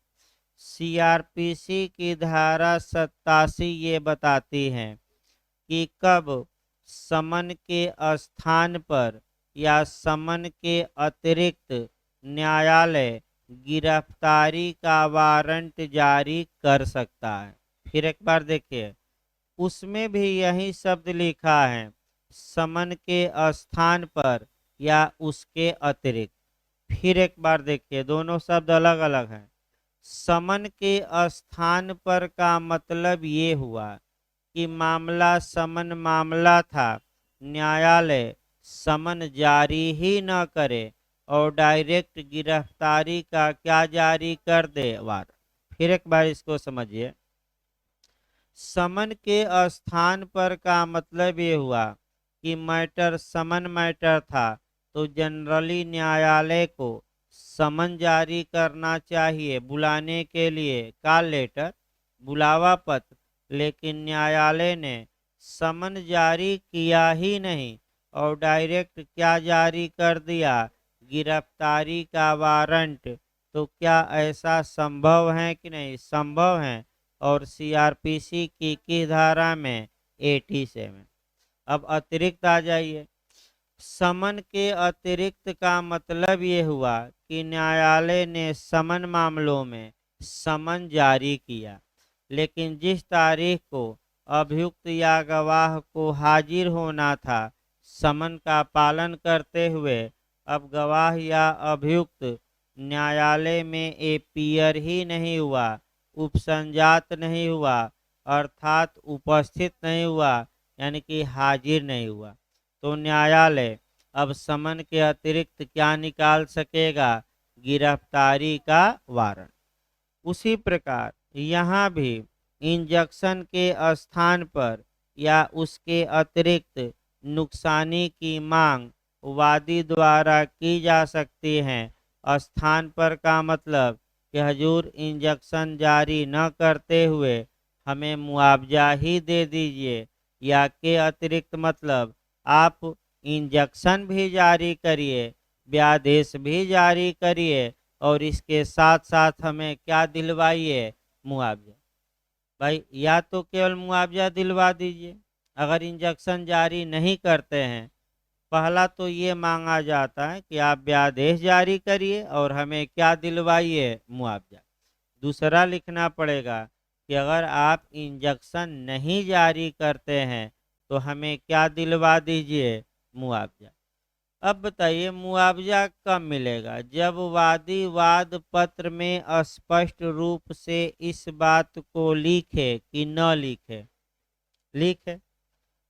[SPEAKER 1] सीआरपीसी की धारा 87 ये बताती है कि कब समन के स्थान पर या समन के अतिरिक्त न्यायालय गिरफ्तारी का वारंट जारी कर सकता है। फिर एक बार देखिए, उसमें भी यही शब्द लिखा है, समन के स्थान पर या उसके अतिरिक्त। फिर एक बार देखिए, दोनों शब्द अलग अलग हैं। समन के स्थान पर का मतलब ये हुआ कि मामला समन मामला था, न्यायालय समन जारी ही न करे और डायरेक्ट गिरफ्तारी का क्या जारी कर दे, वारंट। फिर एक बार इसको समझिए। समन के स्थान पर का मतलब ये हुआ कि मैटर समन मैटर था, तो जनरली न्यायालय को समन जारी करना चाहिए बुलाने के लिए, कॉल लेटर, बुलावा पत्र। लेकिन न्यायालय ने समन जारी किया ही नहीं और डायरेक्ट क्या जारी कर दिया? गिरफ्तारी का वारंट। तो क्या ऐसा संभव है कि नहीं? संभव है। और सीआरपीसी की किस धारा में? 87। अब अतिरिक्त आ जाइए। समन के अतिरिक्त का मतलब ये हुआ कि न्यायालय ने समन मामलों में समन जारी किया, लेकिन जिस तारीख को अभियुक्त या गवाह को हाजिर होना था, समन का पालन करते हुए अब गवाह या अभियुक्त न्यायालय में अपीयर ही नहीं हुआ, उपसंजात नहीं हुआ, अर्थात उपस्थित नहीं हुआ, यानी कि हाजिर नहीं हुआ, तो न्यायालय अब समन के अतिरिक्त क्या निकाल सकेगा? गिरफ्तारी का वारंट। उसी प्रकार यहाँ भी इंजंक्शन के स्थान पर या उसके अतिरिक्त नुकसानी की मांग वादी द्वारा की जा सकती है। स्थान पर का मतलब कि हजूर इंजंक्शन जारी न करते हुए हमें मुआवजा ही दे दीजिए, या के अतिरिक्त मतलब आप इंजंक्शन भी जारी करिए, व्यादेश भी जारी करिए, और इसके साथ साथ हमें क्या दिलवाइए? मुआवजा। भाई या तो केवल मुआवजा दिलवा दीजिए, अगर इंजंक्शन जारी नहीं करते हैं पहला तो ये मांगा जाता है कि आप व्यादेश जारी करिए और हमें क्या दिलवाइए? मुआवजा। दूसरा लिखना पड़ेगा कि अगर आप इंजंक्शन नहीं जारी करते हैं तो हमें क्या दिलवा दीजिए? मुआवजा। अब बताइए मुआवजा कब मिलेगा? जब वादी वाद पत्र में स्पष्ट रूप से इस बात को लिखे कि न लिखे। लिखे,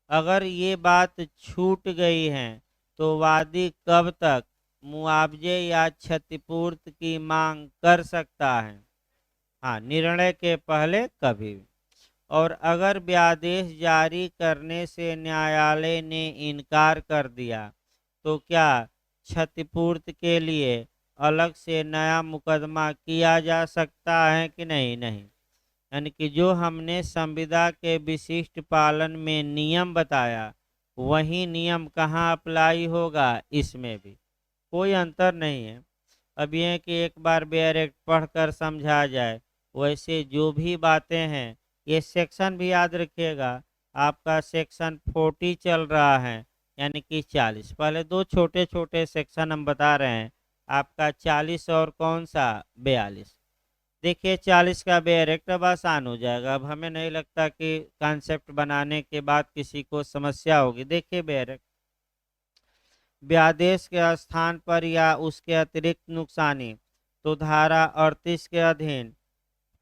[SPEAKER 1] अगर ये बात छूट गई है तो वादी कब तक मुआवजे या क्षतिपूर्ति की मांग कर सकता है? हाँ, निर्णय के पहले कभी भी। और अगर व्यादेश जारी करने से न्यायालय ने इनकार कर दिया तो क्या क्षतिपूर्ति के लिए अलग से नया मुकदमा किया जा सकता है कि नहीं? नहीं। यानी कि जो हमने संविदा के विशिष्ट पालन में नियम बताया वही नियम कहाँ अप्लाई होगा? इसमें भी कोई अंतर नहीं है। अब यह कि एक बार बेयर एक्ट पढ़कर समझा जाए, वैसे जो भी बातें हैं ये सेक्शन भी याद रखिएगा। आपका सेक्शन 40 चल रहा है, यानी कि 40। पहले दो छोटे छोटे सेक्शन हम बता रहे हैं, आपका 40 और कौन सा? 42। देखिए 40 का बेयर एक्ट अब आसान हो जाएगा। अब हमें नहीं लगता कि कॉन्सेप्ट बनाने के बाद किसी को समस्या होगी। देखिए बेयर एक्ट, व्यादेश के स्थान पर या उसके अतिरिक्त नुकसानी तो धारा 38 के अधीन।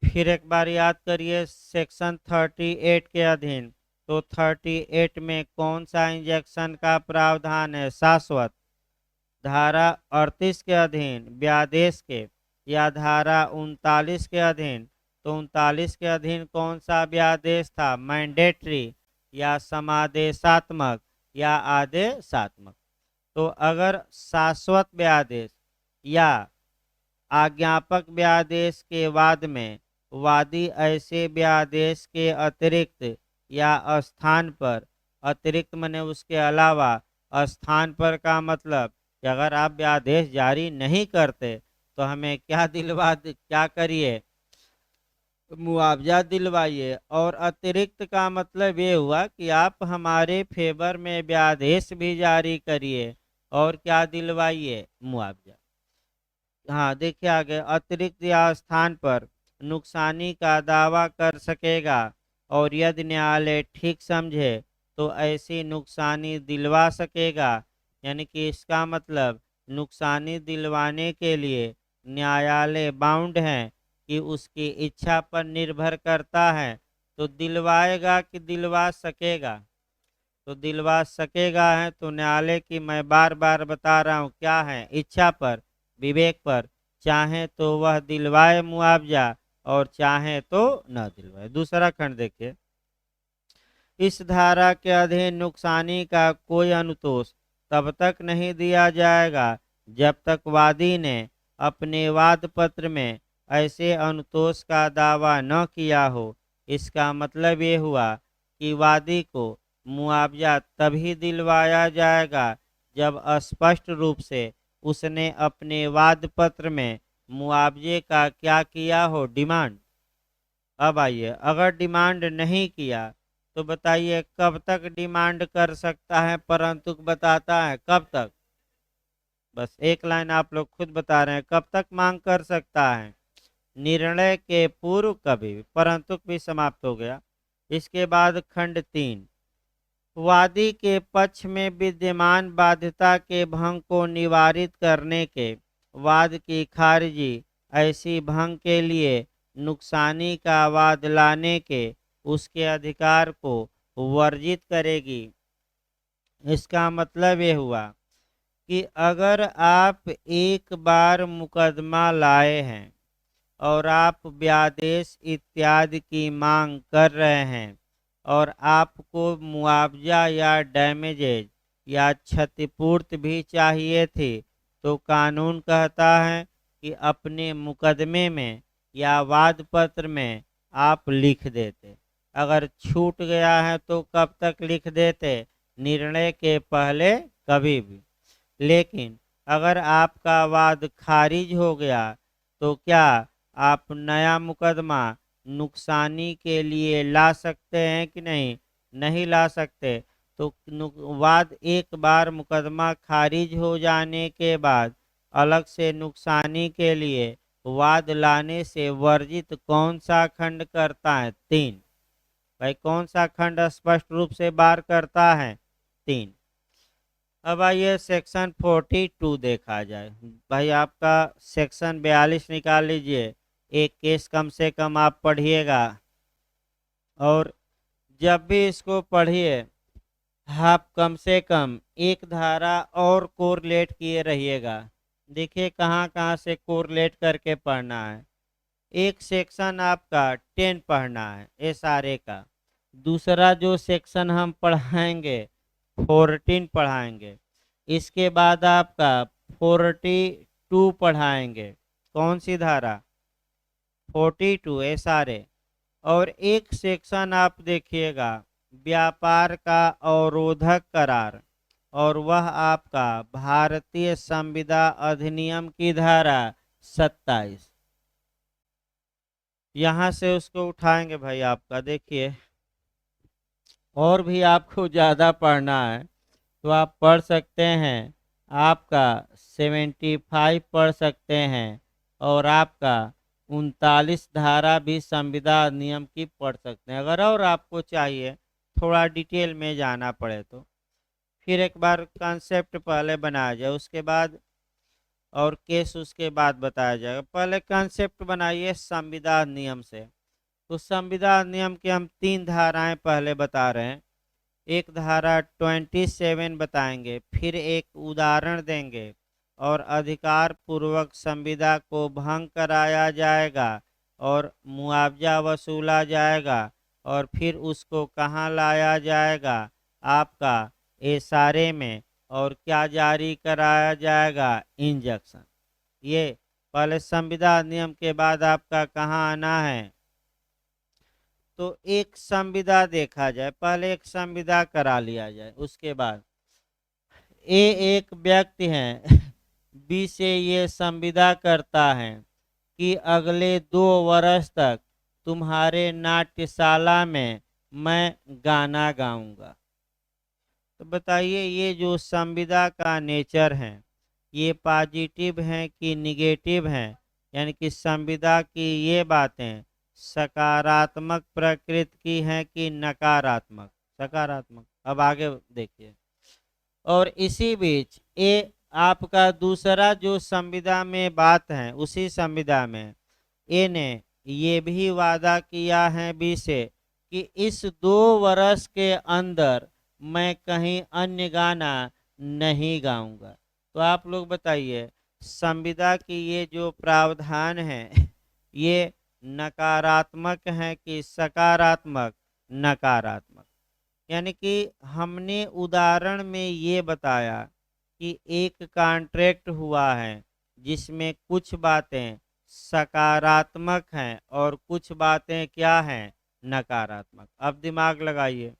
[SPEAKER 1] फिर एक बार याद करिए सेक्शन 38 के अधीन, तो 38 में कौन सा इंजेक्शन का प्रावधान है? शाश्वत। धारा 38 के अधीन व्यादेश के, या धारा 39 के अधीन, तो 39 के अधीन कौन सा व्यादेश था? मैंडेटरी या समादेशात्मक या आदेशात्मक। तो अगर शाश्वत व्यादेश या आज्ञापक व्यादेश के वाद में वादी ऐसे व्यादेश के अतिरिक्त या स्थान पर, अतिरिक्त मने उसके अलावा, स्थान पर का मतलब कि अगर आप व्यादेश जारी नहीं करते तो हमें क्या करिए? मुआवजा दिलवाइए। और अतिरिक्त का मतलब ये हुआ कि आप हमारे फेवर में व्यादेश भी जारी करिए और क्या दिलवाइए? मुआवजा। हाँ देखिए आगे, अतिरिक्त या स्थान पर नुकसानी का दावा कर सकेगा और यदि न्यायालय ठीक समझे तो ऐसी नुकसानी दिलवा सकेगा। यानी कि इसका मतलब नुकसानी दिलवाने के लिए न्यायालय बाउंड है कि उसकी इच्छा पर निर्भर करता है, तो दिलवाएगा कि दिलवा सकेगा? तो दिलवा सकेगा है तो न्यायालय की मैं बार बार बता रहा हूँ क्या है? इच्छा पर, विवेक पर। चाहे तो वह दिलवाए मुआवजा और चाहे तो न दिलवाए। दूसरा खंड देखिए, इस धारा के अधीन नुकसानी का कोई अनुतोष तब तक नहीं दिया जाएगा जब तक वादी ने अपने वाद पत्र में ऐसे अनुतोष का दावा न किया हो। इसका मतलब ये हुआ कि वादी को मुआवजा तभी दिलवाया जाएगा जब स्पष्ट रूप से उसने अपने वाद पत्र में मुआवजे का क्या किया हो? डिमांड। अब आइए, अगर डिमांड नहीं किया तो बताइए कब तक डिमांड कर सकता है? परंतु बताता है कब तक? बस एक लाइन आप लोग खुद बता रहे हैं कब तक मांग कर सकता है? निर्णय के पूर्व कभी भी। परंतु भी समाप्त हो गया। इसके बाद खंड 3, वादी के पक्ष में विद्यमान बाध्यता के भंग को निवारित करने के वाद की खारिजी ऐसी भंग के लिए नुकसानी का वाद लाने के उसके अधिकार को वर्जित करेगी। इसका मतलब ये हुआ कि अगर आप एक बार मुकदमा लाए हैं और आप व्यादेश इत्यादि की मांग कर रहे हैं और आपको मुआवजा या डैमेजेज या क्षतिपूर्ति भी चाहिए थी, तो कानून कहता है कि अपने मुकदमे में या वाद पत्र में आप लिख देते। अगर छूट गया है तो कब तक लिख देते? निर्णय के पहले कभी भी। लेकिन अगर आपका वाद खारिज हो गया तो क्या आप नया मुकदमा नुकसानी के लिए ला सकते हैं कि नहीं? नहीं ला सकते। तो वाद एक बार मुकदमा खारिज हो जाने के बाद अलग से नुकसानी के लिए वाद लाने से वर्जित कौन सा खंड करता है? 3। भाई कौन सा खंड स्पष्ट रूप से बार करता है? 3। अब आइए सेक्शन 42 देखा जाए। भाई आपका सेक्शन 42 निकाल लीजिए। एक केस कम से कम आप पढ़िएगा और जब भी इसको पढ़िए आप कम से कम एक धारा और कोरिलेट किए रहिएगा। देखिए कहाँ कहाँ से कोरिलेट करके पढ़ना है। एक सेक्शन आपका 10 पढ़ना है एसआरए का। दूसरा जो सेक्शन हम पढ़ाएंगे 14 पढ़ाएंगे। इसके बाद आपका 42 पढ़ाएंगे। कौन सी धारा? 42 एसआरए। और एक सेक्शन आप देखिएगा व्यापार का अवरोधक करार, और वह आपका भारतीय संविदा अधिनियम की धारा 27। यहाँ से उसको उठाएंगे भाई। आपका देखिए और भी आपको ज़्यादा पढ़ना है तो आप पढ़ सकते हैं। आपका 75 पढ़ सकते हैं और आपका 39 धारा भी संविदा अधिनियम की पढ़ सकते हैं। अगर और आपको चाहिए थोड़ा डिटेल में जाना पड़े तो फिर एक बार कॉन्सेप्ट पहले बनाया जाए, उसके बाद और केस उसके बाद बताया जाएगा। पहले कॉन्सेप्ट बनाइए संविदा अधिनियम से। तो संविदा अधिनियम के हम 3 धाराएं पहले बता रहे हैं। एक धारा 27 बताएंगे, फिर एक उदाहरण देंगे और अधिकार पूर्वक संविदा को भंग कराया जाएगा और मुआवजा वसूला जाएगा, और फिर उसको कहाँ लाया जाएगा? आपका एसआरए में। और क्या जारी कराया जाएगा? इंजंक्शन। ये पहले संविदा अधिनियम के बाद आपका कहाँ आना है? तो एक संविदा देखा जाए, पहले एक संविदा करा लिया जाए। उसके बाद ए एक व्यक्ति है बी से ये संविदा करता है कि अगले 2 वर्ष तक तुम्हारे नाट्यशाला में मैं गाना गाऊंगा। तो बताइए ये जो संविदा का नेचर है ये पॉजिटिव है कि निगेटिव है? यानी कि संविदा की ये बातें सकारात्मक प्रकृति की हैं कि नकारात्मक? सकारात्मक। अब आगे देखिए। और इसी बीच ये आपका दूसरा जो संविदा में बात है, उसी संविदा में ए ने ये भी वादा किया है बी से कि इस 2 वर्ष के अंदर मैं कहीं अन्य गाना नहीं गाऊंगा। तो आप लोग बताइए संविदा की ये जो प्रावधान है ये नकारात्मक है कि सकारात्मक? नकारात्मक। यानी कि हमने उदाहरण में ये बताया कि एक कॉन्ट्रैक्ट हुआ है जिसमें कुछ बातें सकारात्मक हैं और कुछ बातें क्या हैं? नकारात्मक। अब दिमाग लगाइए।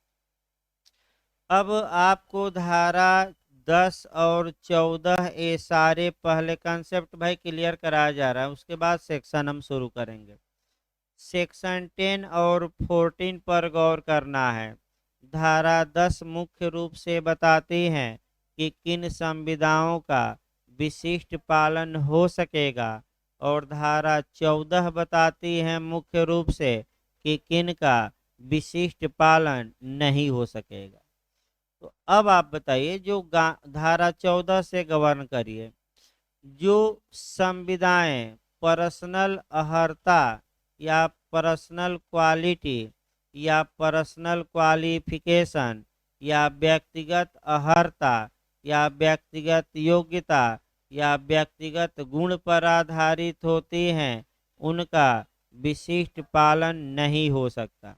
[SPEAKER 1] अब आपको धारा 10 और 14 ये सारे पहले कंसेप्ट भाई क्लियर कराया जा रहा है, उसके बाद सेक्शन हम शुरू करेंगे। सेक्शन 10 और 14 पर गौर करना है। धारा 10 मुख्य रूप से बताती हैं कि किन संविधाओं का विशिष्ट पालन हो सकेगा, और धारा 14 बताती है मुख्य रूप से कि किन का विशिष्ट पालन नहीं हो सकेगा। तो अब आप बताइए, जो धारा 14 से गवर्न करिए, जो संविदाएं पर्सनल अहर्ता या पर्सनल क्वालिटी या पर्सनल क्वालिफिकेशन या व्यक्तिगत अहर्ता या व्यक्तिगत योग्यता या व्यक्तिगत गुण पर आधारित होती हैं, उनका विशिष्ट पालन नहीं हो सकता।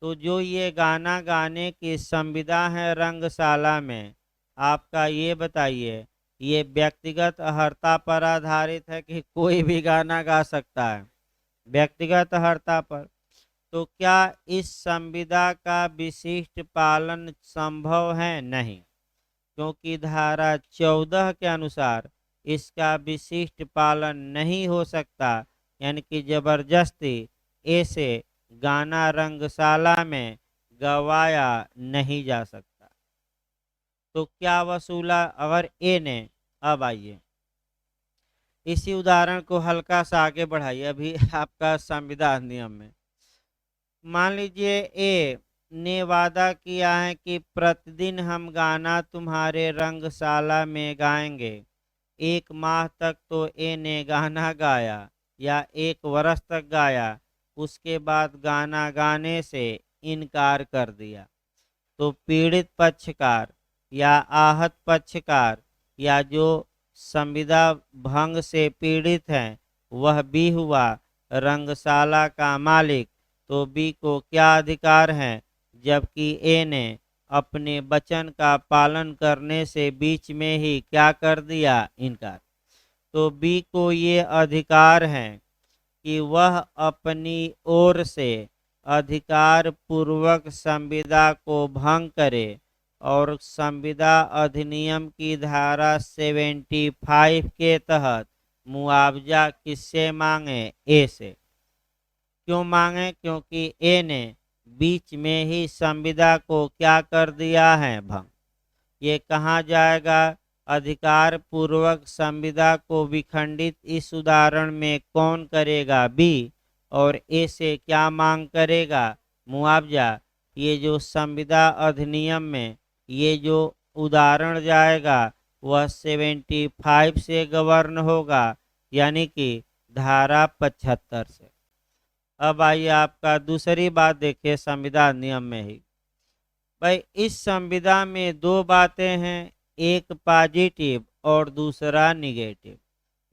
[SPEAKER 1] तो जो ये गाना गाने की संविदा है रंगशाला में, आपका ये बताइए, ये व्यक्तिगत अहर्ता पर आधारित है कि कोई भी गाना गा सकता है? व्यक्तिगत अहर्ता पर। तो क्या इस संविदा का विशिष्ट पालन संभव है? नहीं, क्योंकि धारा 14 के अनुसार इसका विशिष्ट पालन नहीं हो सकता, यानी कि जबरदस्ती ऐसे गाना रंगशाला में गवाया नहीं जा सकता। तो क्या वसूला अगर ए ने, अब आइए इसी उदाहरण को हल्का सा आगे बढ़ाइए, अभी आपका संविधान नियम में मान लीजिए ए ने वादा किया है कि प्रतिदिन हम गाना तुम्हारे रंगशाला में गाएंगे। 1 माह तक तो ए ने गाना गाया या 1 वर्ष तक गाया, उसके बाद गाना गाने से इनकार कर दिया। तो पीड़ित पक्षकार या आहत पक्षकार या जो संविदा भंग से पीड़ित है वह बी हुआ, रंगशाला का मालिक, तो बी को क्या अधिकार है? जबकि ए ने अपने वचन का पालन करने से बीच में ही क्या कर दिया? इनकार। तो बी को ये अधिकार है कि वह अपनी ओर से अधिकार पूर्वक संविदा को भंग करे और संविदा अधिनियम की धारा 75 के तहत मुआवजा किससे मांगे? ए से। क्यों मांगे? क्योंकि ए ने बीच में ही संविदा को क्या कर दिया है? भंग। ये कहाँ जाएगा? अधिकार पूर्वक संविदा को विखंडित इस उदाहरण में कौन करेगा? बी। और ए से क्या मांग करेगा? मुआवजा। ये जो संविदा अधिनियम में ये जो उदाहरण जाएगा वह 75 से गवर्न होगा, यानी कि धारा 75 से। अब आइए आपका दूसरी बात देखिए संविधान नियम में ही। भाई इस संविदा में 2 बातें हैं, एक पॉजिटिव और दूसरा निगेटिव।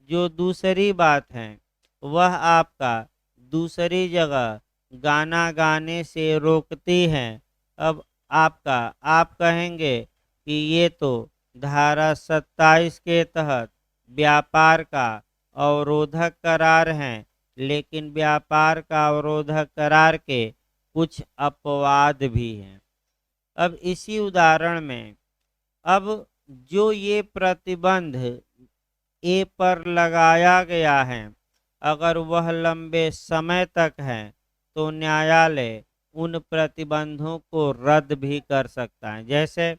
[SPEAKER 1] जो दूसरी बात है वह आपका दूसरी जगह गाना गाने से रोकती है। अब आपका आप कहेंगे कि ये तो धारा 27 के तहत व्यापार का अवरोधक करार है, लेकिन व्यापार का अवरोधक करार के कुछ अपवाद भी हैं। अब इसी उदाहरण में अब जो ये प्रतिबंध ए पर लगाया गया है, अगर वह लंबे समय तक है तो न्यायालय उन प्रतिबंधों को रद्द भी कर सकता है। जैसे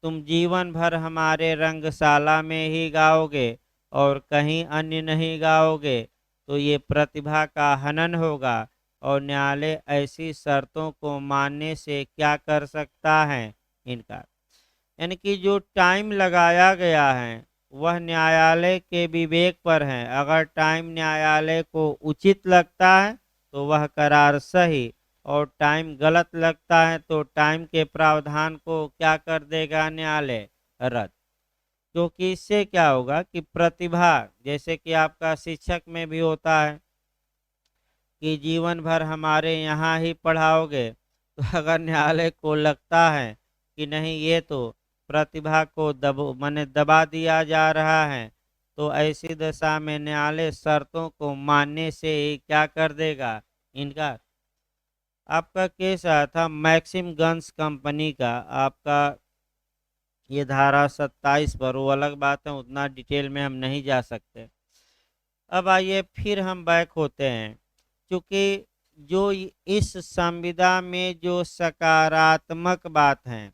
[SPEAKER 1] तुम जीवन भर हमारे रंगशाला में ही गाओगे और कहीं अन्य नहीं गाओगे, तो ये प्रतिभा का हनन होगा और न्यायालय ऐसी शर्तों को मानने से क्या कर सकता है? इनकार। यानी कि जो टाइम लगाया गया है वह न्यायालय के विवेक पर है। अगर टाइम न्यायालय को उचित लगता है तो वह करार सही, और टाइम गलत लगता है तो टाइम के प्रावधान को क्या कर देगा? न्यायालय रद्द। क्योंकि इससे क्या होगा कि प्रतिभा, जैसे कि आपका शिक्षक में भी होता है कि जीवन भर हमारे यहाँ ही पढ़ाओगे, तो अगर न्यायालय को लगता है कि नहीं ये तो प्रतिभा को दबा दिया जा रहा है, तो ऐसी दशा में न्यायालय शर्तों को मानने से ही क्या कर देगा? इनकार। आपका केस आया था मैक्सिम गन्स कंपनी का, आपका ये धारा 27 पर, वो अलग बात है, उतना डिटेल में हम नहीं जा सकते। अब आइए फिर हम बैक होते हैं, क्योंकि जो इस संविदा में जो सकारात्मक बात है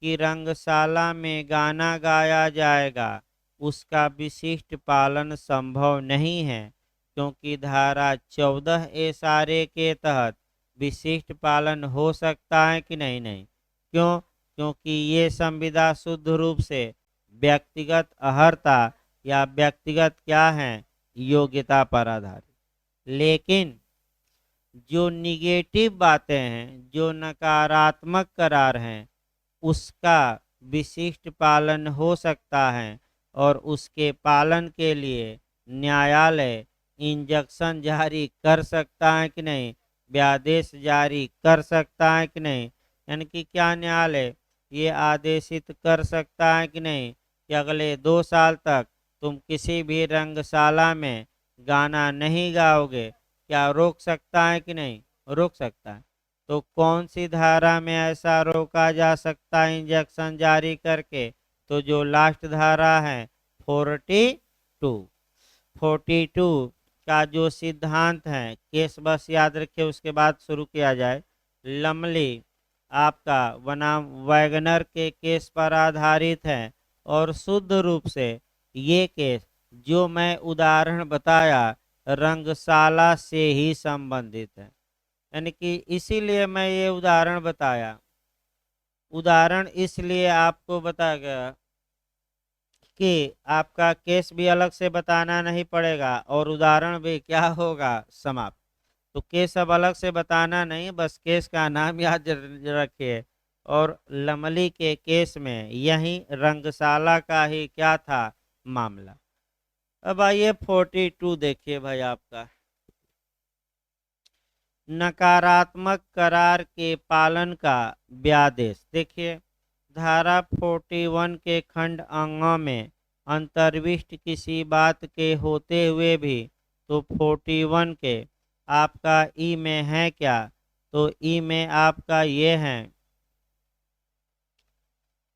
[SPEAKER 1] कि रंगशाला में गाना गाया जाएगा, उसका विशिष्ट पालन संभव नहीं है, क्योंकि धारा 14 ए सारे के तहत विशिष्ट पालन हो सकता है कि नहीं? नहीं। क्यों? क्योंकि ये संविदा शुद्ध रूप से व्यक्तिगत अर्हता या व्यक्तिगत क्या है, योग्यता पर आधारित। लेकिन जो निगेटिव बातें हैं, जो नकारात्मक करार हैं, उसका विशिष्ट पालन हो सकता है और उसके पालन के लिए न्यायालय इंजंक्शन जारी कर सकता है कि नहीं, व्यादेश जारी कर सकता है कि नहीं। यानी कि क्या न्यायालय ये आदेशित कर सकता है कि नहीं कि अगले 2 साल तक तुम किसी भी रंगशाला में गाना नहीं गाओगे, क्या रोक सकता है कि नहीं, रोक सकता है। तो कौन सी धारा में ऐसा रोका जा सकता है इंजेक्शन जारी करके, तो जो लास्ट धारा है 42, 42 का जो सिद्धांत है, केस बस याद रखिए, उसके बाद शुरू किया जाए। लमली आपका बनाम वैगनर के केस पर आधारित है और शुद्ध रूप से ये केस जो मैं उदाहरण बताया रंगशाला से ही संबंधित है। यानी कि इसीलिए मैं ये उदाहरण बताया, उदाहरण इसलिए आपको बताया गया कि आपका केस भी अलग से बताना नहीं पड़ेगा और उदाहरण भी क्या होगा, समाप्त। तो केस अब अलग से बताना नहीं, बस केस का नाम याद रखिए। और लमली के केस में यही रंगशाला का ही क्या था, मामला। अब आइए 42 देखिए भाई, आपका नकारात्मक करार के पालन का व्यादेश। देखिए धारा 41 के खंड अंगों में अंतर्विष्ट किसी बात के होते हुए भी, तो 41 के आपका ई में है क्या, तो ई में आपका ये है।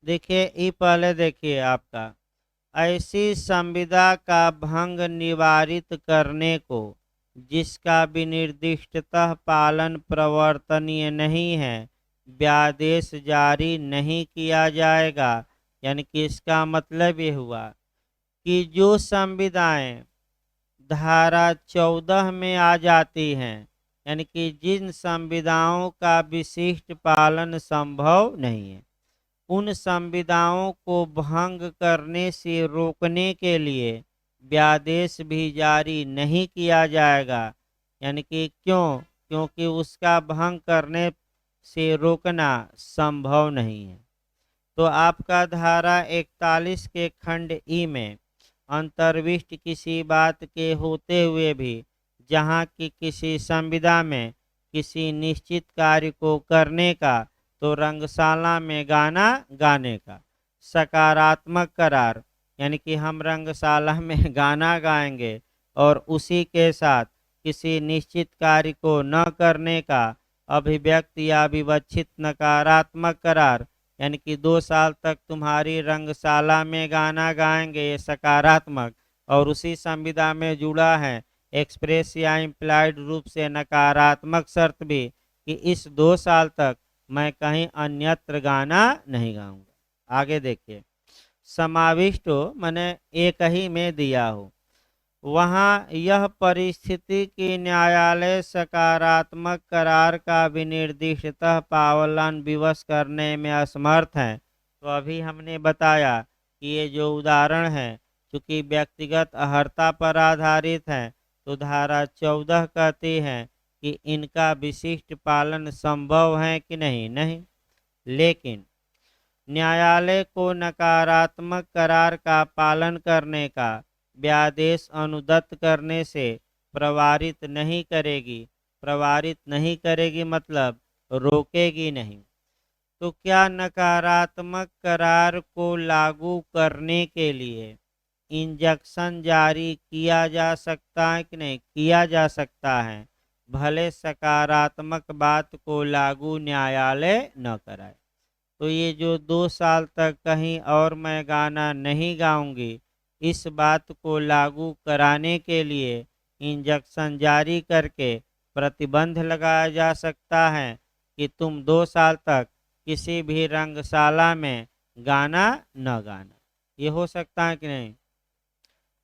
[SPEAKER 1] देखिए ई पहले देखिए आपका, ऐसी संविदा का भंग निवारित करने को जिसका विनिर्दिष्टतः पालन प्रवर्तनीय नहीं है, व्यादेश जारी नहीं किया जाएगा। यानी कि इसका मतलब ये हुआ कि जो संविदाएं धारा 14 में आ जाती हैं, यानी कि जिन संविदाओं का विशिष्ट पालन संभव नहीं है, उन संविदाओं को भंग करने से रोकने के लिए व्यादेश भी जारी नहीं किया जाएगा। यानी कि क्यों, क्योंकि उसका भंग करने से रोकना संभव नहीं है। तो आपका धारा 41 के खंड ई में अंतर्विष्ट किसी बात के होते हुए भी, जहाँ की किसी संविदा में किसी निश्चित कार्य को करने का, तो रंगशाला में गाना गाने का सकारात्मक करार, यानी कि हम रंगशाला में गाना गाएंगे और उसी के साथ किसी निश्चित कार्य को न करने का अभिव्यक्ति या विवक्षित नकारात्मक करार, यानी कि 2 साल तक तुम्हारी रंगशाला में गाना गाएंगे, ये सकारात्मक, और उसी संविदा में जुड़ा है एक्सप्रेस या इम्प्लाइड रूप से नकारात्मक शर्त भी कि इस 2 साल तक मैं कहीं अन्यत्र गाना नहीं गाऊंगा। आगे देखिए, समाविष्ट हो मैंने एक ही में दिया हो, वहाँ यह परिस्थिति की न्यायालय सकारात्मक करार का विनिर्दिष्टतः पालन विवश करने में असमर्थ है। तो अभी हमने बताया कि ये जो उदाहरण है चूंकि व्यक्तिगत अर्हता पर आधारित है, तो धारा 14 कहती है कि इनका विशिष्ट पालन संभव है कि नहीं, नहीं। लेकिन न्यायालय को नकारात्मक करार का पालन करने का व्यादेश अनुदत्त करने से प्रवारित नहीं करेगी। प्रवारित नहीं करेगी मतलब रोकेगी नहीं। तो क्या नकारात्मक करार को लागू करने के लिए इंजंक्शन जारी किया जा सकता है कि नहीं, किया जा सकता है, भले सकारात्मक बात को लागू न्यायालय न कराए। तो ये जो 2 साल तक कहीं और मैं गाना नहीं गाऊंगी, इस बात को लागू कराने के लिए इंजंक्शन जारी करके प्रतिबंध लगाया जा सकता है कि तुम 2 साल तक किसी भी रंगशाला में गाना न गाना। ये हो सकता है कि नहीं।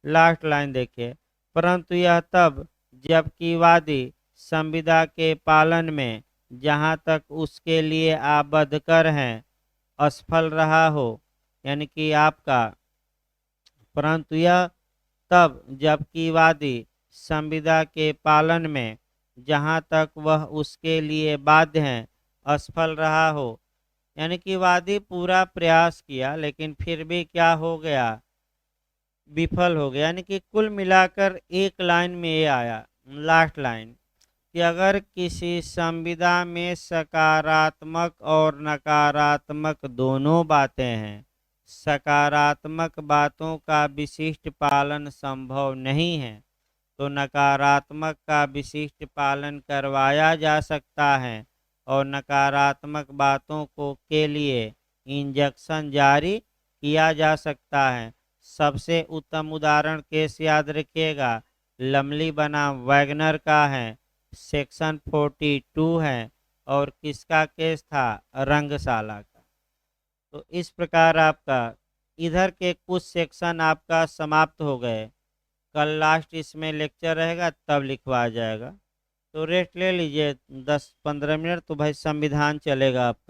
[SPEAKER 1] लास्ट लाइन देखिए, परंतु यह तब जबकि वादी संविदा के पालन में जहाँ तक उसके लिए आबद्धकर हैं असफल रहा हो, यानी कि आपका, परंतु यह तब जबकि वादी संविदा के पालन में जहाँ तक वह उसके लिए बाध्य है असफल रहा हो, यानी कि वादी पूरा प्रयास किया लेकिन फिर भी क्या हो गया, विफल हो गया। यानी कि कुल मिलाकर एक लाइन में ये आया, लास्ट लाइन, कि अगर किसी संविदा में सकारात्मक और नकारात्मक दोनों बातें हैं, सकारात्मक बातों का विशिष्ट पालन संभव नहीं है तो नकारात्मक का विशिष्ट पालन करवाया जा सकता है और नकारात्मक बातों को के लिए इंजेक्शन जारी किया जा सकता है। सबसे उत्तम उदाहरण केस याद रखिएगा, लमली बनाम वैगनर का है, सेक्शन 42 है, और किसका केस था, रंगशाला का। तो इस प्रकार आपका इधर के कुछ सेक्शन आपका समाप्त हो गए। कल लास्ट इसमें लेक्चर रहेगा तब लिखवा जाएगा। तो रेस्ट ले लीजिए 10-15 मिनट, तो भाई संविधान चलेगा आपका।